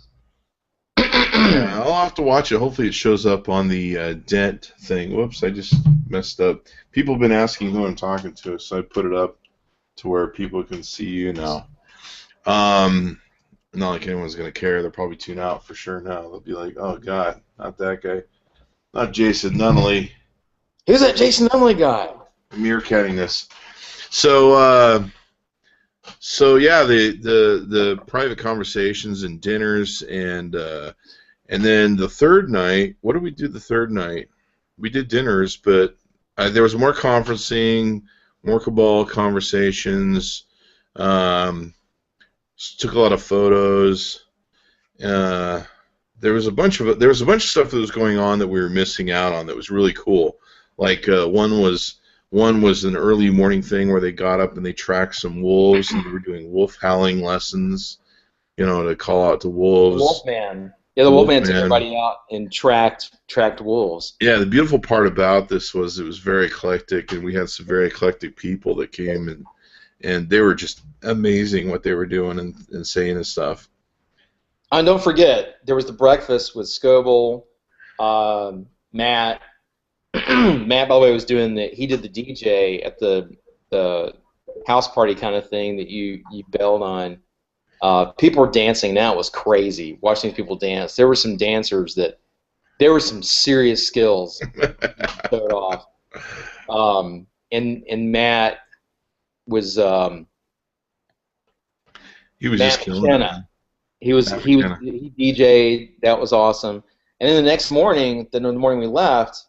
Yeah, I'll have to watch it. Hopefully it shows up on the Dent thing. Whoops, I just messed up. People have been asking who I'm talking to, so I put it up to where people can see you now. Not like anyone's going to care. They'll probably tune out for sure now. They'll be like, oh, God, not that guy. Not Jason Nunley. Who's that Jason Nunley guy? Meerkatting this. So yeah, the private conversations and dinners and then the third night. What did we do the third night? We did dinners, but there was more conferencing, more cabal conversations. Took a lot of photos. There was a bunch of stuff that was going on that we were missing out on that was really cool. Like one was an early morning thing where they got up and they tracked some wolves and they were doing wolf howling lessons, to call out to wolves. Wolfman. Yeah, the Wolfman took everybody out and tracked wolves. Yeah, the beautiful part about this was it was very eclectic, and we had some very eclectic people that came and they were just amazing what they were doing and saying and stuff. And don't forget, there was the breakfast with Scoble, Matt. Matt, by the way, he did the DJ at the house party kind of thing that you bailed on. People were dancing. Now it was crazy watching these people dance. There were some dancers there were some serious skills showed off. And Matt was he was Matt just killing McKenna. it. He DJ'd. That was awesome. And then the next morning, the morning we left,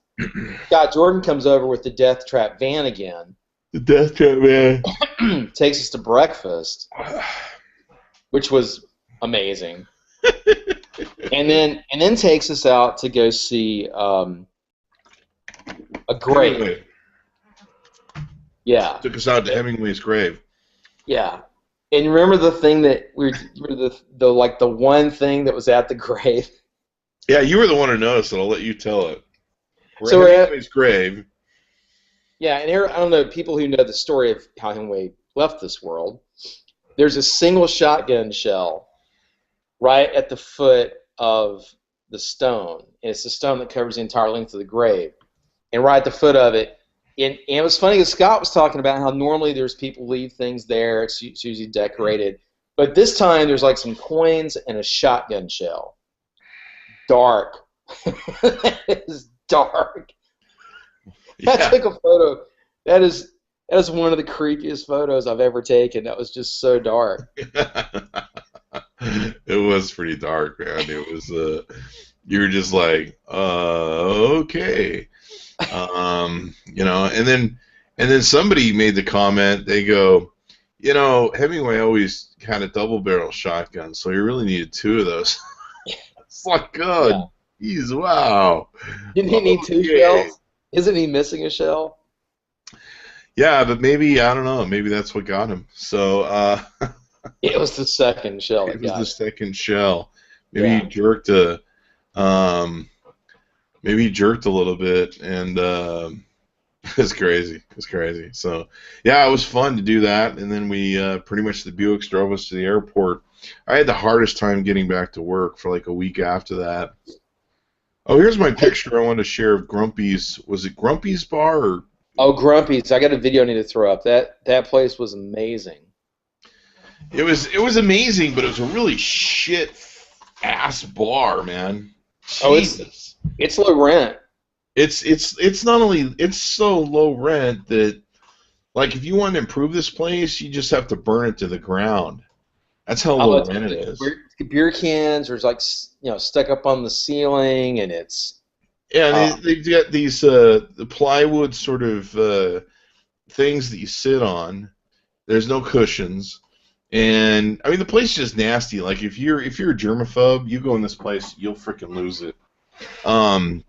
Scott Jordan comes over with the Death Trap van again. The Death Trap van takes us to breakfast, which was amazing. and then takes us out to go see a grave. Yeah. Took us out to Hemingway's grave. Yeah. And remember the thing that the one thing that was at the grave? Yeah, you were the one who noticed it. I'll let you tell it. So we're at Hemingway's grave. Yeah, and here, I don't know, people who know the story of how Hemingway left this world, there's a single shotgun shell right at the foot of the stone. And it's the stone that covers the entire length of the grave. And right at the foot of it, and it was funny because Scott was talking about how normally there's people leave things there. It's usually decorated. But this time there's like some coins and a shotgun shell. Dark. That is dark. Yeah. I took a photo. That is one of the creepiest photos I've ever taken. That was just so dark. It was pretty dark, man. It was you were just like, okay. And then somebody made the comment, they go, Hemingway always had a double barrel shotgun, so he really needed two of those. It's like, God, geez, wow. Didn't he need two shells? Isn't he missing a shell? Yeah, but maybe, I don't know, maybe that's what got him. So, it was the second shell. It was the second shell. Maybe he jerked a little bit, and it's crazy. It's crazy. So, yeah, it was fun to do that, and then we pretty much the Buicks drove us to the airport. I had the hardest time getting back to work for like a week after that. Oh, here's my picture I wanted to share of Grumpy's. Was it Grumpy's Bar or? Oh, Grumpy's. I got a video I need to throw up. That place was amazing. It was amazing, but it was a really shit ass bar, man. Jesus. Oh, it's low rent. It's not only, it's so low rent that Like, if you want to improve this place, you just have to burn it to the ground. That's how Oh, low it's rent it is. beer cans are like stuck up on the ceiling, and it's Yeah, and they've got these the plywood sort of things that you sit on. There's no cushions, and I mean the place is just nasty. Like if you're a germaphobe, you go in this place, you'll freaking lose it. I'm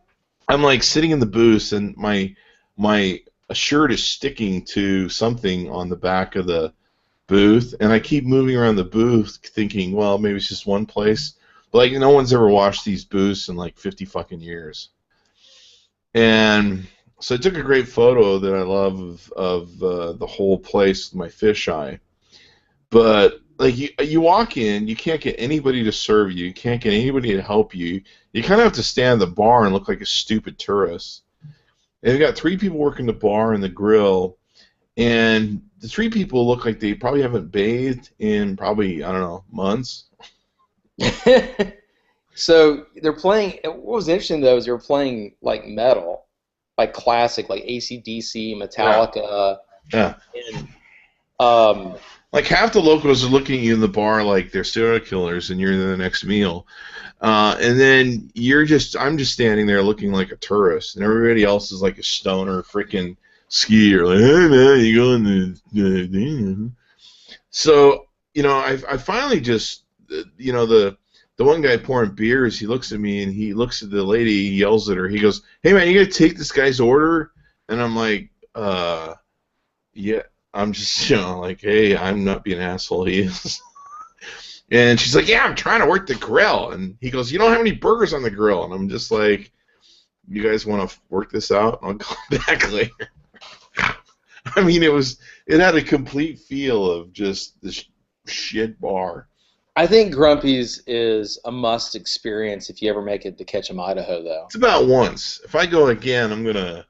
like sitting in the booth, and my shirt is sticking to something on the back of the booth, and I keep moving around the booth, thinking, well, maybe it's just one place. But like no one's ever washed these booths in like 50 fucking years. And so I took a great photo that I love of the whole place with my fisheye. But like you walk in, you can't get anybody to serve you. You can't get anybody to help you. You kind of have to stand at the bar and look like a stupid tourist. And they've got 3 people working the bar and the grill, and the 3 people look like they probably haven't bathed in probably, I don't know, months. So they're playing. What was interesting though is they were playing like metal, like classic, like AC/DC, Metallica. Yeah. And like half the locals are looking at you in the bar like they're serial killers, and you're in the next meal. And then I'm just standing there looking like a tourist, and everybody else is like a stoner freaking skier. Like, hey man, you going to? So I finally just the one guy pouring beers, he looks at me and he looks at the lady, he yells at her, he goes, "Hey man, you gotta take this guy's order?" And I'm like, yeah. I'm just, like, hey, I'm not being an asshole, he is. And she's like, yeah, I'm trying to work the grill. And he goes, you don't have any burgers on the grill. And I'm just like, you guys want to work this out? I'll come back later. I mean, it had a complete feel of just this shit bar. I think Grumpy's is a must experience if you ever make it to Ketchum, Idaho, though. It's about once. If I go again, I'm gonna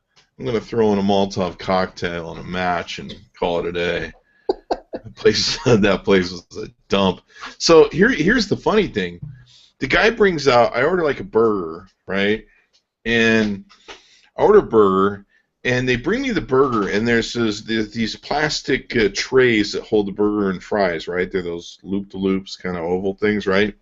throw in a Molotov cocktail and a match and call it a day. That place was a dump. So here's the funny thing. The guy brings out, I order like a burger, right? And I order a burger, and they bring me the burger, and there's these plastic trays that hold the burger and fries, right? They're those loop-to-loops kind of oval things, right?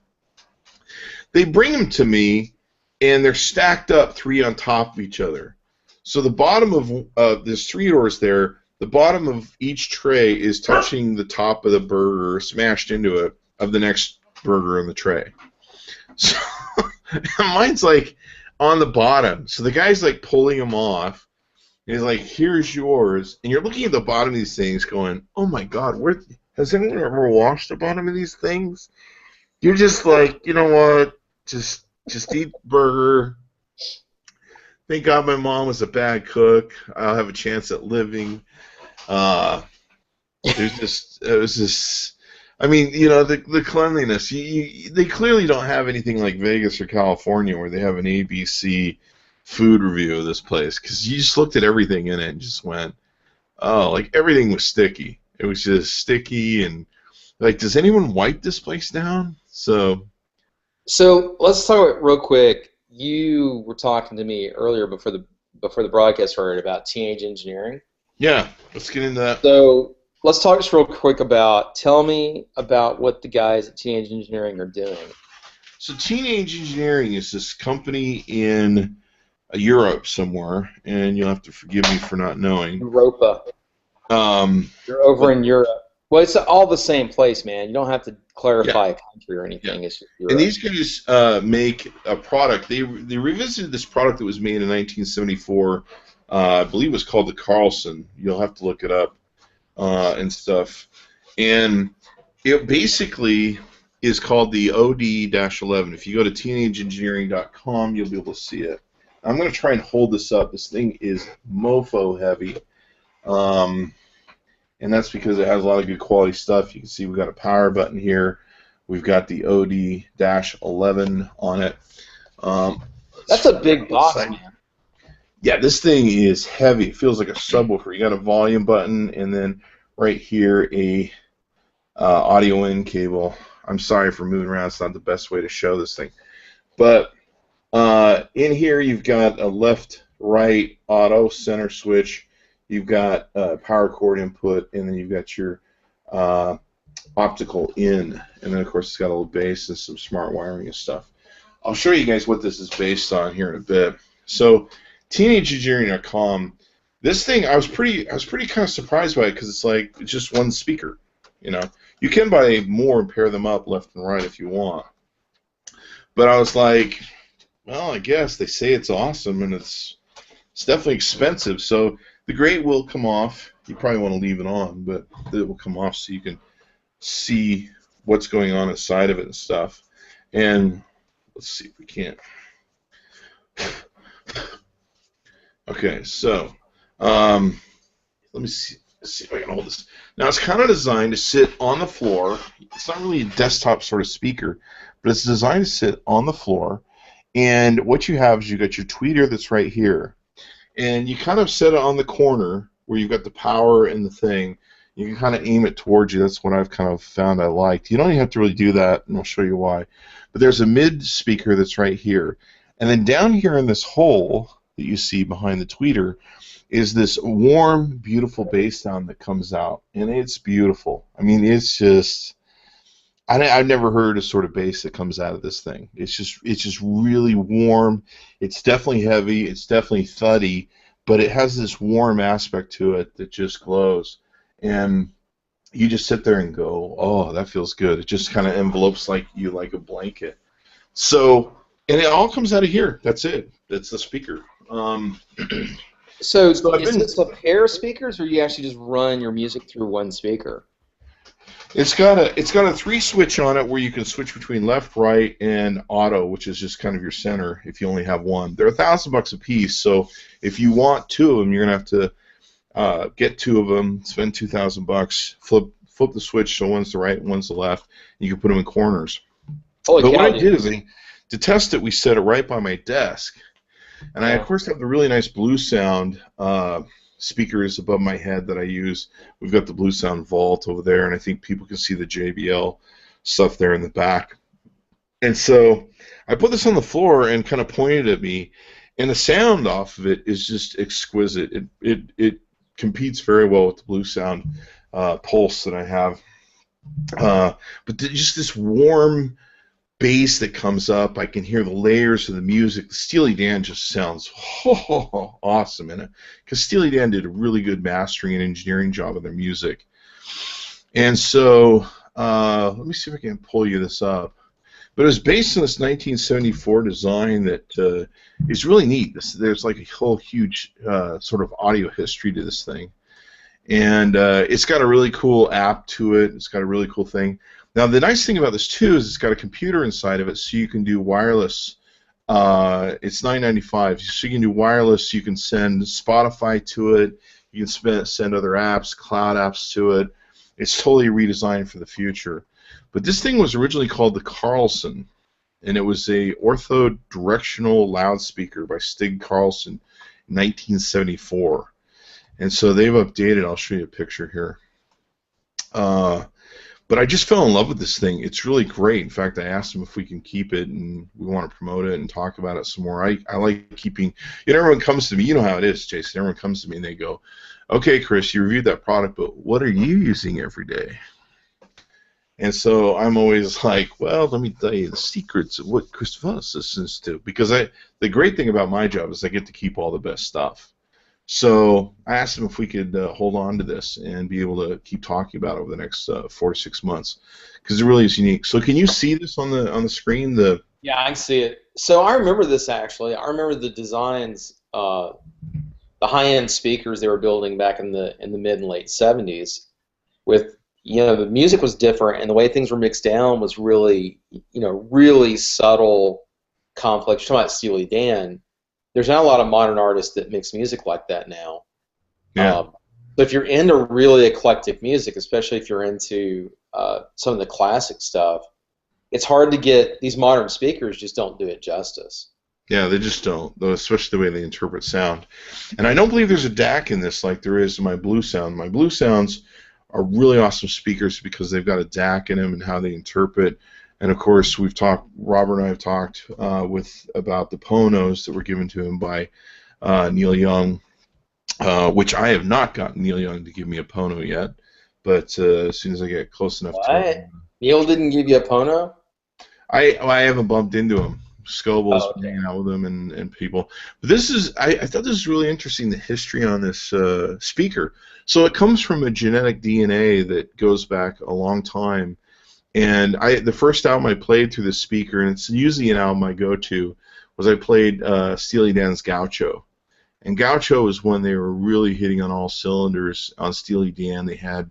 They bring them to me, and they're stacked up 3 on top of each other. So the bottom of there's 3 doors there. The bottom of each tray is touching the top of the burger, smashed into it, of the next burger in the tray. So mine's like on the bottom. So the guy's like pulling them off. And he's like, "Here's yours." And you're looking at the bottom of these things, going, "Oh my God, has anyone ever washed the bottom of these things?" You're just like, you know what? Just eat burger. Thank God my mom was a bad cook. I'll have a chance at living. It was just. I mean, the cleanliness. They clearly don't have anything like Vegas or California where they have an ABC food review of this place, because you just looked at everything in it and just went, oh, like everything was sticky. It was just sticky, and like, does anyone wipe this place down? So let's talk about real quick. You were talking to me earlier before the broadcast started about teenage engineering. Yeah, let's get into that. So let's talk just real quick tell me about what the guys at Teenage Engineering are doing. So Teenage Engineering is this company in Europe somewhere, and you'll have to forgive me for not knowing. Europa. You're over in Europe. Well, it's all the same place, man. You don't have to clarify a country or anything. Yeah. It's just Europe. And these guys make a product. They revisited this product that was made in 1974. I believe it was called the Carlson. You'll have to look it up and stuff. And it basically is called the OD-11. If you go to teenageengineering.com, you'll be able to see it. I'm going to try and hold this up. This thing is mofo heavy. And that's because it has a lot of good quality stuff. You can see we've got a power button here. We've got the OD-11 on it. That's a big box, man. Yeah, this thing is heavy. It feels like a subwoofer. You got a volume button, and then right here a audio in cable. I'm sorry for moving around. It's not the best way to show this thing. But in here you've got a left-right auto center switch. you've got power cord input, and then you've got your optical in, and then of course it's got a little bass and some smart wiring and stuff. I'll show you guys what this is based on here in a bit. So, teenageengineering.com. This thing, I was pretty kind of surprised by it because it's just one speaker. You know, you can buy more and pair them up left and right if you want. But I was like, well, I guess they say it's awesome and it's definitely expensive. So the grate will come off. You probably want to leave it on, but it will come off so you can see what's going on inside of it and stuff. And let's see if we can't. Okay, so let me see if I can hold this. Now it's kind of designed to sit on the floor. It's not really a desktop sort of speaker, but it's designed to sit on the floor. And what you have is you got your tweeter that's right here, and you kind of set it on the corner where you've got the power and the thing. You can kind of aim it towards you. That's what I've kind of found I liked. You don't even have to really do that, and I'll show you why. But there's a mid speaker that's right here. And then down here in this hole that you see behind the tweeter is this warm, beautiful bass sound that comes out. And it's beautiful. I mean, it's just... I've never heard a sort of bass that comes out of this thing. It's just really warm. It's definitely heavy. It's definitely thuddy. But it has this warm aspect to it that just glows. And you just sit there and go, oh, that feels good. It just kind of envelopes you like a blanket. So, and it all comes out of here. That's it. That's the speaker. So is this a pair of speakers, or you actually just run your music through one speaker? It's got a 3-switch on it where you can switch between left, right, and auto, which is just kind of your center if you only have one. They're $1,000 a piece, so if you want two of them, you're gonna have to get two of them, spend $2,000, flip the switch so one's the right and one's the left, and you can put them in corners. But what I did is, to test it, we set it right by my desk, and I of course have the really nice Blue Sound speakers above my head that I use. We've got the Blue Sound Vault over there, and I think people can see the JBL stuff there in the back. And so I put this on the floor and kind of pointed at me, and the sound off of it is just exquisite. It competes very well with the Blue Sound Pulse that I have. But just this warm bass that comes up. I can hear the layers of the music. The Steely Dan just sounds awesome in it, because Steely Dan did a really good mastering and engineering job of their music. And so let me see if I can pull you this up. But it was based on this 1974 design that is really neat. There's like a whole huge sort of audio history to this thing. And it's got a really cool app to it. It's got a really cool thing. Now, the nice thing about this, too, is it's got a computer inside of it, so you can do wireless. It's $9.95, so you can do wireless. You can send Spotify to it. You can send other apps, cloud apps to it. It's totally redesigned for the future. But this thing was originally called the Carlson, and it was a ortho-directional loudspeaker by Stig Carlson in 1974. And so they've updated. I'll show you a picture here. But I just fell in love with this thing. It's really great. In fact, I asked them if we can keep it, and we want to promote it and talk about it some more. I like keeping, everyone comes to me, you know how it is, Jason. Everyone comes to me and they go, okay, Chris, you reviewed that product, but what are you using every day? And so I'm always like, well, let me tell you the secrets of what Chris Voss listens to. Because the great thing about my job is I get to keep all the best stuff. So I asked him if we could hold on to this and be able to keep talking about it over the next 4 to 6 months, because it really is unique. So can you see this on the screen? Yeah, I can see it. So I remember this actually. I remember the designs, the high-end speakers they were building back in the mid and late 70s. With the music was different, and the way things were mixed down was really really subtle, complex. You're talking about Steely Dan. There's not a lot of modern artists that mix music like that now. Yeah. But if you're into really eclectic music, especially if you're into some of the classic stuff, it's hard to get. These modern speakers just don't do it justice. Yeah, they just don't, especially the way they interpret sound. And I don't believe there's a DAC in this like there is in my Blue Sound. My Blue Sounds are really awesome speakers because they've got a DAC in them and how they interpret. And of course, Robert and I have talked about the Ponos that were given to him by Neil Young. which I have not gotten Neil Young to give me a Pono yet. But as soon as I get close enough to What? it, Neil didn't give you a Pono? I haven't bumped into him. Scoble's Oh, okay. hanging out with him and people. But this is I thought this was really interesting, the history on this speaker. So it comes from a genetic DNA that goes back a long time. And the first album I played through this speaker, and it's usually an album I go to, was I played Steely Dan's Gaucho. And Gaucho was when they were really hitting on all cylinders on Steely Dan. They had,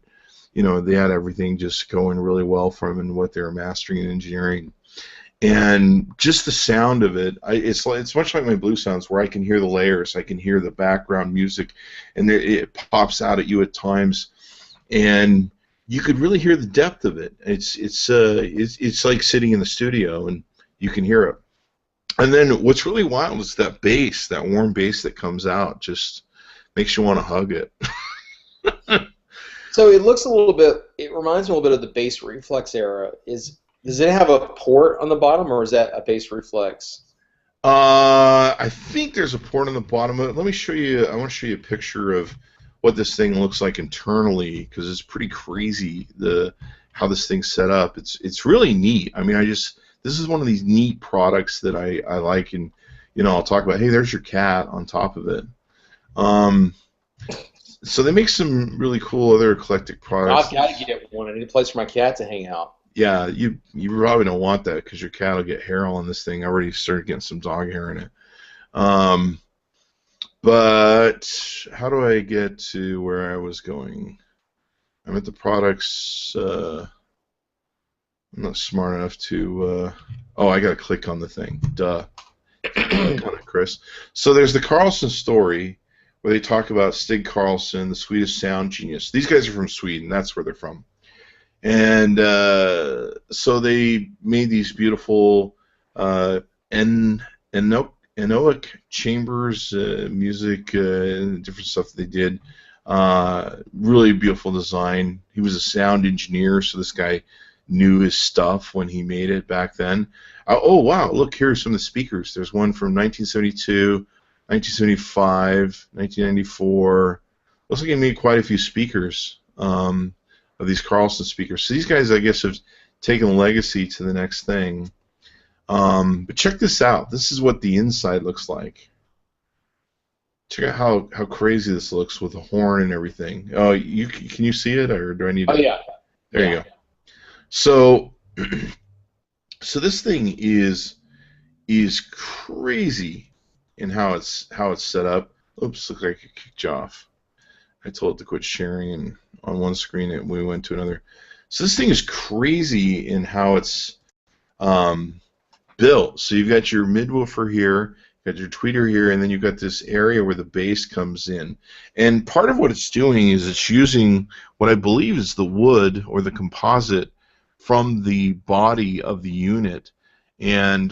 they had everything just going really well for them and what they were mastering and engineering. And just the sound of it, it's much like my blues sounds, where I can hear the layers, I can hear the background music, and it pops out at you at times, and you could really hear the depth of it. It's like sitting in the studio, and you can hear it. And then what's really wild is that bass, that warm bass that comes out, just makes you want to hug it. So it looks a little bit. It reminds me a little bit of the bass reflex era. Does it have a port on the bottom, or is that a bass reflex? I think there's a port on the bottom of it. Let me show you. I want to show you a picture of what this thing looks like internally, because it's pretty crazy how this thing's set up. It's really neat. I mean, this is one of these neat products that I like, and I'll talk about. Hey, there's your cat on top of it. So they make some really cool other eclectic products. I've got to get one. I need a place for my cat to hang out. Yeah, you probably don't want that because your cat will get hair on this thing. I already started getting some dog hair in it. But how do I get to where I was going? I'm at the products. I'm not smart enough to. I got to click on the thing. Duh. Click on it, Chris. So there's the Carlson story where they talk about Stig Carlson, the Swedish sound genius. These guys are from Sweden. That's where they're from. And so they made these beautiful Enoic chambers, music, different stuff that they did. Really beautiful design. He was a sound engineer, so this guy knew his stuff when he made it back then. Oh, wow, look, here's some of the speakers. There's one from 1972, 1975, 1994. Looks like he made quite a few speakers. Of these Carlson speakers. So these guys, I guess, have taken legacy to the next thing. But check this out. This is what the inside looks like. Check out how crazy this looks with the horn and everything. Oh, can you see it, or do I need to? Oh, yeah. There you go. So, so this thing is crazy in how it's set up. Oops, looks like it kicked you off. I told it to quit sharing, and on one screen we went to another. So this thing is crazy in how it's built. So you've got your midwoofer here, you've got your tweeter here, and then you've got this area where the bass comes in. And part of what it's doing is it's using what I believe is the wood or the composite from the body of the unit. And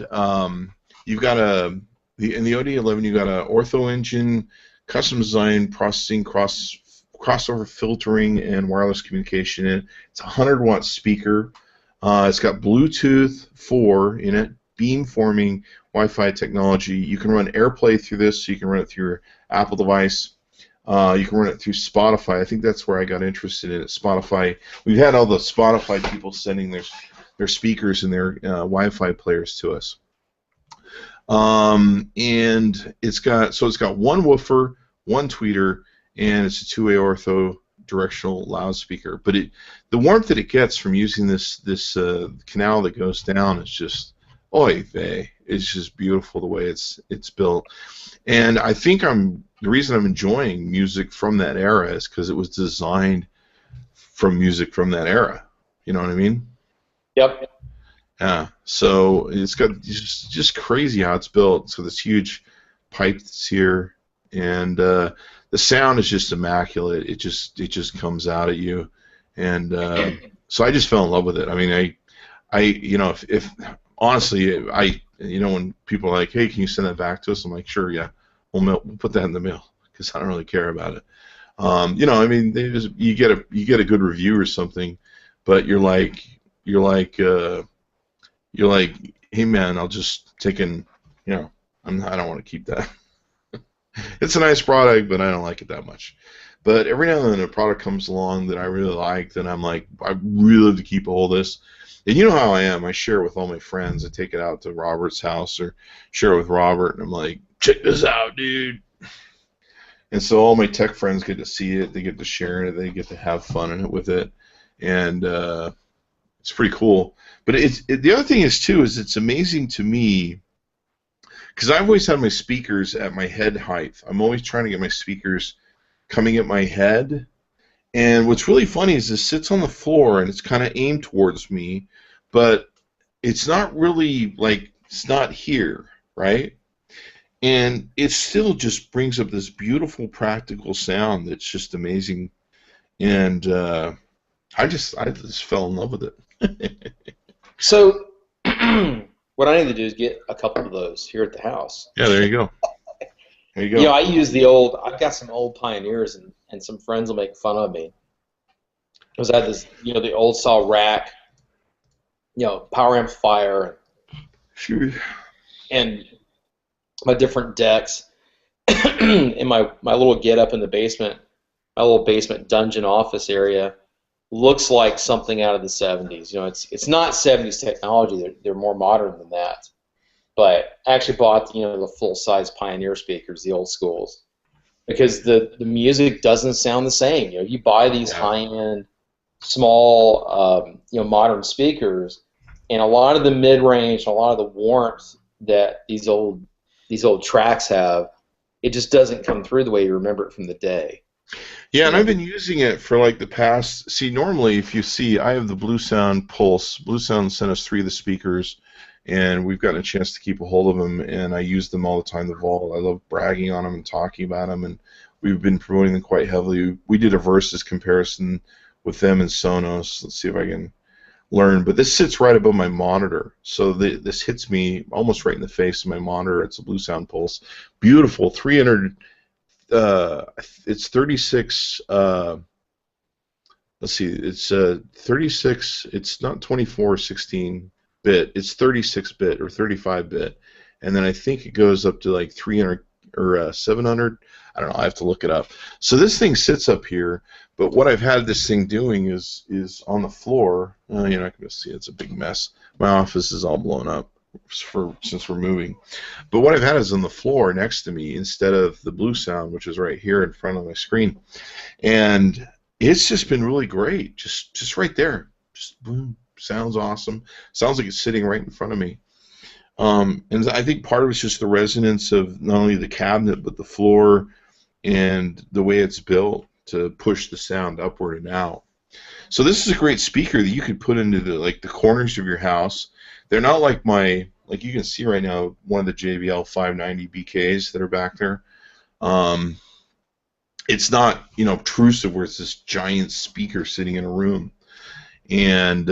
you've got in the OD11 you've got an ortho engine, custom design, processing, crossover filtering, and wireless communication in it. It's a 100-watt speaker. It's got Bluetooth 4 in it, beamforming, Wi-Fi technology. You can run AirPlay through this, so you can run it through your Apple device. You can run it through Spotify. I think that's where I got interested in it, Spotify. We've had all the Spotify people sending their speakers and their Wi-Fi players to us. And it's got one woofer, one tweeter, and it's a two-way ortho directional loudspeaker. But the warmth that it gets from using this canal that goes down is just oy vey. It's just beautiful the way it's built. And I think the reason I'm enjoying music from that era is because it was designed from music from that era. You know what I mean? Yep. Yeah, so it's got just crazy how it's built. So this huge pipe that's here, and the sound is just immaculate. It just comes out at you, and so I just fell in love with it. I mean, if honestly, when people are like, hey, can you send that back to us? I'm like, sure, yeah, we'll put that in the mail because I don't really care about it. I mean, you get a good review or something, but you're like. Hey man, I'll just take I don't want to keep that. It's a nice product, but I don't like it that much. But every now and then a product comes along that I really like, then I'm like, I really have to keep a hold of this. And you know how I am. I share it with all my friends. I take it out to Robert's house or share it with Robert, and I'm like, check this out, dude. And so all my tech friends get to see it. They get to share it. They get to have fun in it with it. And it's pretty cool. But the other thing is, too, is it's amazing to me because I've always had my speakers at my head height. I'm always trying to get my speakers coming at my head. And what's really funny is this sits on the floor and it's kind of aimed towards me, but it's not really like, it's not here, right? And it still just brings up this beautiful practical sound that's just amazing. And I just fell in love with it. So what I need to do is get a couple of those here at the house. Yeah, there you go. There you go. You know, I use the old, I've got some old Pioneers, and some friends will make fun of me. Because I had this, you know, the old style rack, you know, power amplifier. Sure. And my different decks. In my little get up in the basement, my little basement dungeon office area looks like something out of the 70s. You know, it's not 70s technology. They're more modern than that. But I actually bought, you know, the full-size Pioneer speakers, the old schools, because the music doesn't sound the same. You know, you buy these high-end, small, you know, modern speakers, and a lot of the mid-range, a lot of the warmth that these old tracks have, it just doesn't come through the way you remember it from the day. Yeah, and I've been using it for like the past. See, normally, if you see, I have the Blue Sound Pulse. Blue Sound sent us 3 of the speakers, and we've gotten a chance to keep a hold of them, and I use them all the time. The Vault, I love bragging on them and talking about them, and we've been promoting them quite heavily. We did a versus comparison with them and Sonos. Let's see if I can learn. But this sits right above my monitor, so this hits me almost right in the face of my monitor. It's a Blue Sound Pulse, beautiful, 300. It's 36. Let's see, it's 36. It's not 24/16-bit. It's 36-bit or 35-bit, and then I think it goes up to like 300 or 700. I don't know. I have to look it up. So this thing sits up here, but what I've had this thing doing is on the floor. You're not going to see it. It's a big mess. My office is all blown up since we're moving. But what I've had is on the floor next to me instead of the Blue Sound, which is right here in front of my screen. And it's just been really great. Just right there. Just boom. Sounds awesome. Sounds like it's sitting right in front of me. And I think part of it's just the resonance of not only the cabinet but the floor and the way it's built to push the sound upward and out. So this is a great speaker that you could put into the corners of your house. They're not like like you can see right now, one of the JBL 590 BKs that are back there. It's not, obtrusive where it's this giant speaker sitting in a room. And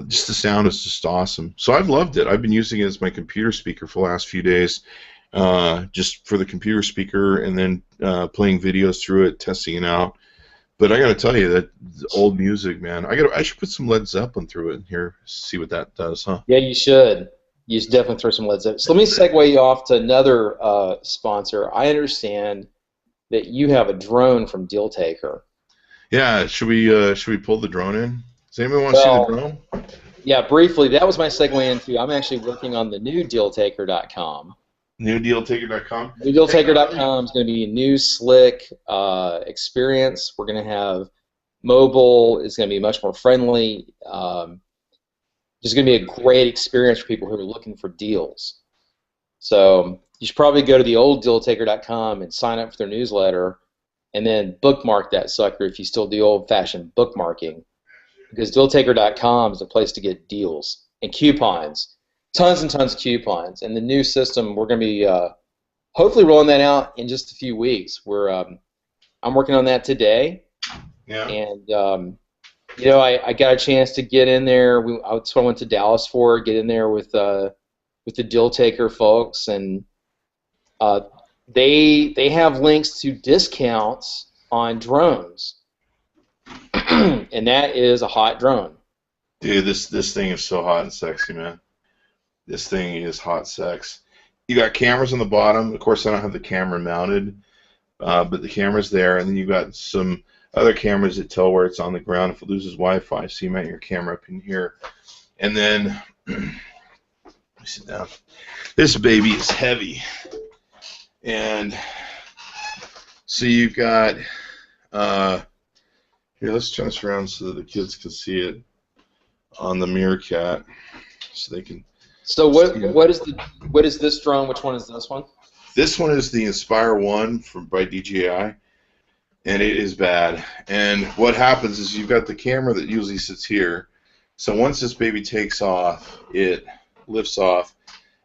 just the sound is just awesome. So I've loved it. I've been using it as my computer speaker for the last few days, just for the computer speaker, and then playing videos through it, testing it out. But I got to tell you that old music, man. I should put some Led Zeppelin through it here, see what that does, huh? Yeah, you should. You should definitely throw some Led Zeppelin. So let me segue you off to another sponsor. I understand that you have a drone from DealTrader. Yeah, should we pull the drone in? Does anybody want to see the drone? Yeah, briefly. That was my segue into. I'm actually working on the new DealTrader.com. NewDealTaker.com? NewDealTaker.com is going to be a new, slick experience. We're going to have mobile. It's going to be much more friendly. It's going to be a great experience for people who are looking for deals. So you should probably go to the old DealTaker.com and sign up for their newsletter, and then bookmark that sucker if you still do old-fashioned bookmarking, because DealTaker.com is a place to get deals and coupons. Tons and tons of coupons. And the new system, we're going to be hopefully rolling that out in just a few weeks. I'm working on that today. Yeah. And, I got a chance to get in there. That's what I went to Dallas for, get in there with the DealTaker folks. And they have links to discounts on drones. And that is a hot drone. Dude, this thing is so hot and sexy, man. This thing is hot sex. you got cameras on the bottom. Of course, I don't have the camera mounted, but the camera's there, and then you've got some other cameras that tell where it's on the ground if it loses Wi-Fi, so you mount your camera up in here. And then, let me sit down. This baby is heavy. And so you've got, here, let's turn this around so that the kids can see it on the Meerkat, so they can. So what is this drone? Which one is this one? This one is the Inspire 1 by DJI, and it is bad. And what happens is you've got the camera that usually sits here. So once this baby takes off, it lifts off,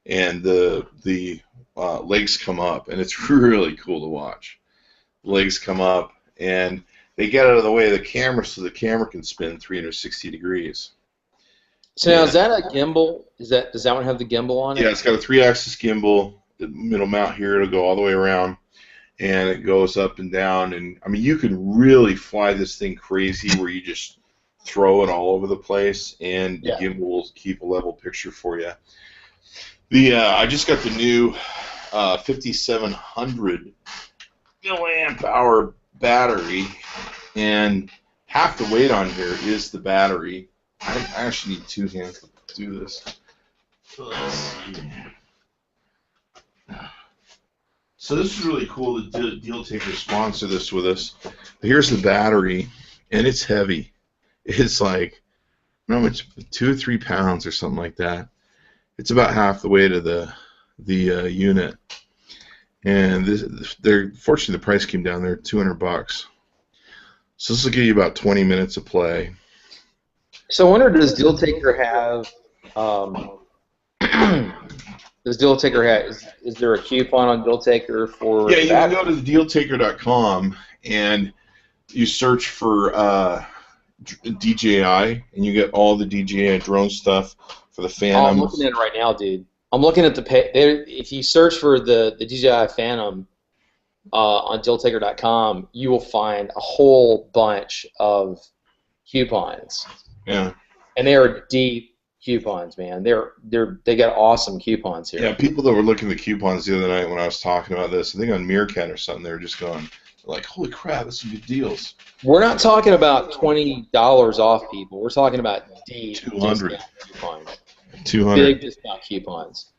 and the legs come up, and it's really cool to watch. The legs come up, and they get out of the way of the camera so the camera can spin 360 degrees. So now, is that a gimbal? Does that one have the gimbal on it? Yeah, it's got a 3-axis gimbal. It'll mount here. It'll go all the way around, and it goes up and down. And I mean, you can really fly this thing crazy where you just throw it all over the place, and the gimbal will keep a level picture for you. I just got the new 5700 milliamp hour battery, and half the weight on here is the battery. I actually need 2 hands to do this. So let's see. So this is really cool. The DealTrader sponsor this with us. Here's the battery, and it's heavy. It's like, I don't know, it's 2 or 3 pounds or something like that. It's about half the weight of the unit. And fortunately, the price came down there, $200. So this will give you about 20 minutes of play. So I wonder, does DealTrader have? Does DealTrader have? Is there a coupon on DealTrader for? Yeah, you can go to DealTrader.com and you search for DJI, and you get all the DJI drone stuff for the Phantom. Oh, I'm looking at it right now, dude. I'm looking at if you search for the DJI Phantom on DealTrader.com, you will find a whole bunch of coupons. Yeah. And they are deep coupons, man. They got awesome coupons here. Yeah, people that were looking at the coupons the other night when I was talking about this, I think on Meerkat or something, they were just going like, "Holy crap, that's some good deals." We're not talking about $20 off, people. We're talking about deep 200 coupons. 200 Big discount coupons.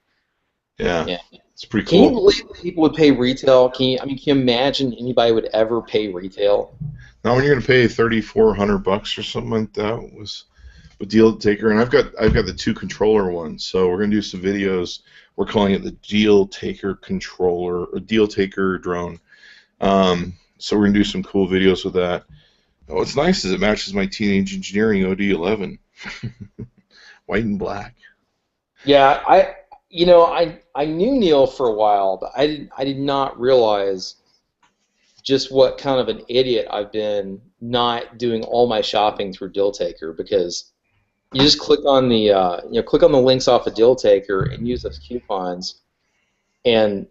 Yeah. It's pretty Can you cool. believe that people would pay retail? Can you imagine anybody would ever pay retail? Now, when you're going to pay $3,400 or something like that with DealTrader, and I've got the 2 controller ones, so we're going to do some videos. We're calling it the DealTrader controller, or DealTrader drone. So we're going to do some cool videos with that. What's nice is it matches my Teenage Engineering OD11, white and black. Yeah, I knew Neil for a while, but I did not realize just what kind of an idiot I've been not doing all my shopping through DealTrader, because you just click on the click on the links off of DealTrader and use those coupons, and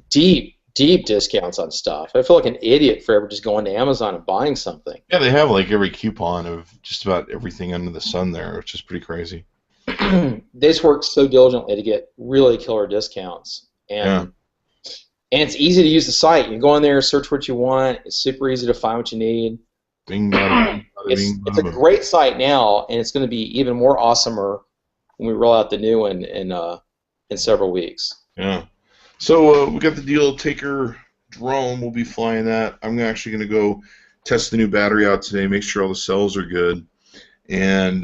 deep discounts on stuff. I feel like an idiot for ever just going to Amazon and buying something. Yeah, they have like every coupon of just about everything under the sun there, which is pretty crazy. They just work so diligently to get really killer discounts, and it's easy to use the site. You go on there, search what you want. It's super easy to find what you need. Bing, bada, It's a great site now, and it's going to be even more awesomer when we roll out the new one in several weeks. Yeah. So we got the DealTrader drone. We'll be flying that. I'm actually going to go test the new battery out today, make sure all the cells are good, and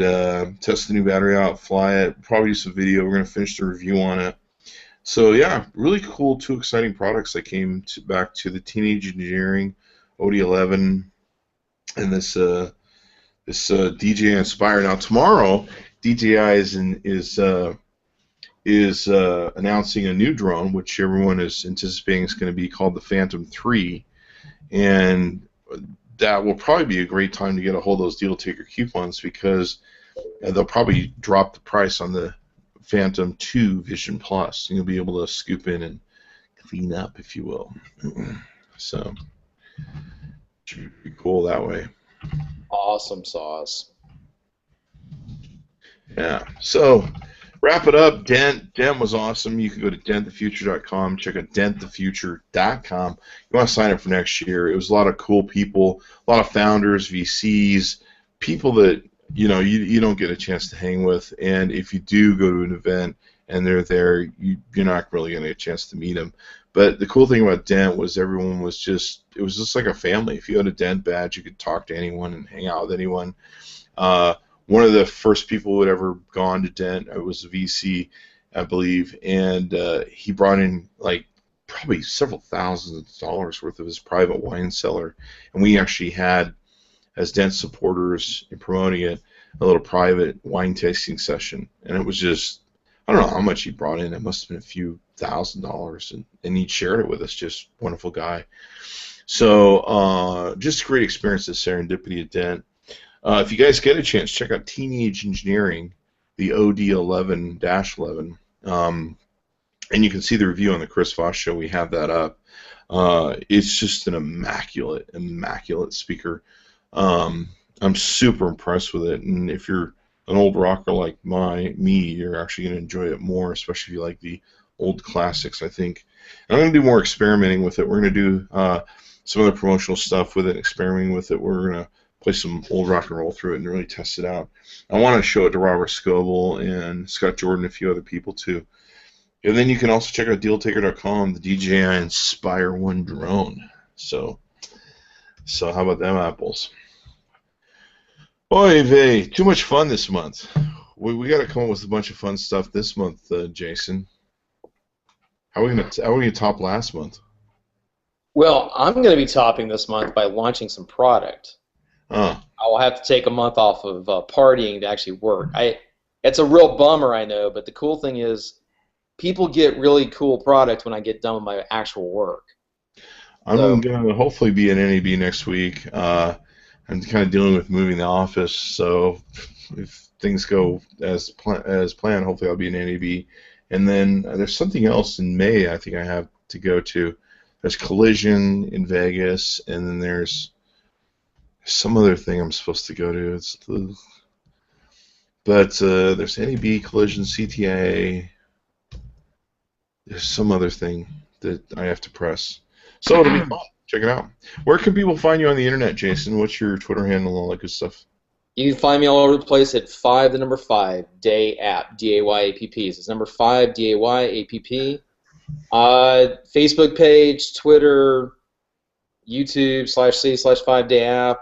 test the new battery out, fly it, probably do some video. We're going to finish the review on it. So yeah, really cool, 2 exciting products that came back to the Teenage Engineering OD11 and this DJI Inspire. Now tomorrow, DJI is announcing a new drone, which everyone is anticipating is going to be called the Phantom 3, and that will probably be a great time to get a hold of those DealTrader coupons, because they'll probably drop the price on the Phantom 2 Vision Plus, and you'll be able to scoop in and clean up, if you will. So, should be cool that way. Awesome sauce. Yeah. So, wrap it up, Dent. Dent was awesome. You can go to dentthefuture.com, check out dentthefuture.com. You want to sign up for next year. It was a lot of cool people, a lot of founders, VCs, people that you don't get a chance to hang with. And if you do go to an event and they're there, you're not really going to get a chance to meet them. But the cool thing about Dent was everyone was just like a family. If you had a Dent badge, you could talk to anyone and hang out with anyone. One of the first people who had ever gone to Dent was a VC, I believe, and he brought in like probably several thousands of dollars worth of his private wine cellar, and we actually had, as Dent supporters in promoting it, a little private wine tasting session, and it was just, I don't know how much he brought in. It must have been a few $1,000s, and he shared it with us. Just wonderful guy. So just a great experience at Serendipity at Dent. If you guys get a chance, check out Teenage Engineering, the OD11-11, and you can see the review on the Chris Voss Show. We have that up. It's just an immaculate speaker. I'm super impressed with it, and if you're an old rocker like me, you're actually going to enjoy it more, especially if you like the old classics, I think. And I'm going to do more experimenting with it. We're going to do some other promotional stuff with it, experimenting with it. We're going to play some old rock and roll through it and really test it out. I want to show it to Robert Scoble and Scott Jordan and a few other people too. And then you can also check out DealTrader.com, the DJI Inspire 1 drone. So how about them apples? Oy vey, too much fun this month. We got to come up with a bunch of fun stuff this month, Jason. How are we gonna top last month? Well, I'm going to be topping this month by launching some product. I'll have to take a month off of partying to actually work. It's a real bummer, I know, but the cool thing is people get really cool product when I get done with my actual work. I'm going to hopefully be in NAB next week. I'm kind of dealing with moving the office, so if things go as planned, hopefully I'll be in NAB. And then there's something else in May I think I have to go to. There's Collision in Vegas, and then there's some other thing I'm supposed to go to. But there's NAB, Collision, CTA. There's some other thing that I have to press. So it'll be fun. Check it out. Where can people find you on the internet, Jason? What's your Twitter handle and all that good stuff? You can find me all over the place at 5 Day App, DAYAPP. So it's number 5 DAYAPP. Facebook page, Twitter, YouTube /C/5dayapp,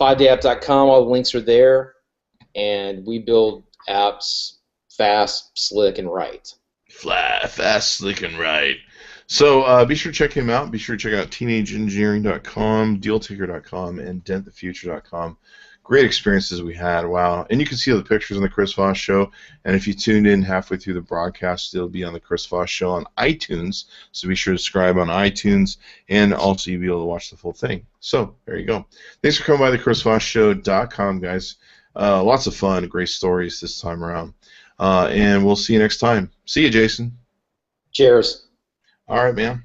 5dayapp.com. All the links are there, and we build apps fast, slick, and right. Fast, slick, and right. So be sure to check him out. Be sure to check out teenageengineering.com, DealTrader.com, and dentthefuture.com. Great experiences we had. Wow. And you can see all the pictures on the Chris Voss Show. And if you tuned in halfway through the broadcast, it'll be on the Chris Voss Show on iTunes. So be sure to subscribe on iTunes, and also you'll be able to watch the full thing. So there you go. Thanks for coming by the ChrisVossShow.com, guys. Lots of fun, great stories this time around. And we'll see you next time. See you, Jason. Cheers. All right, man.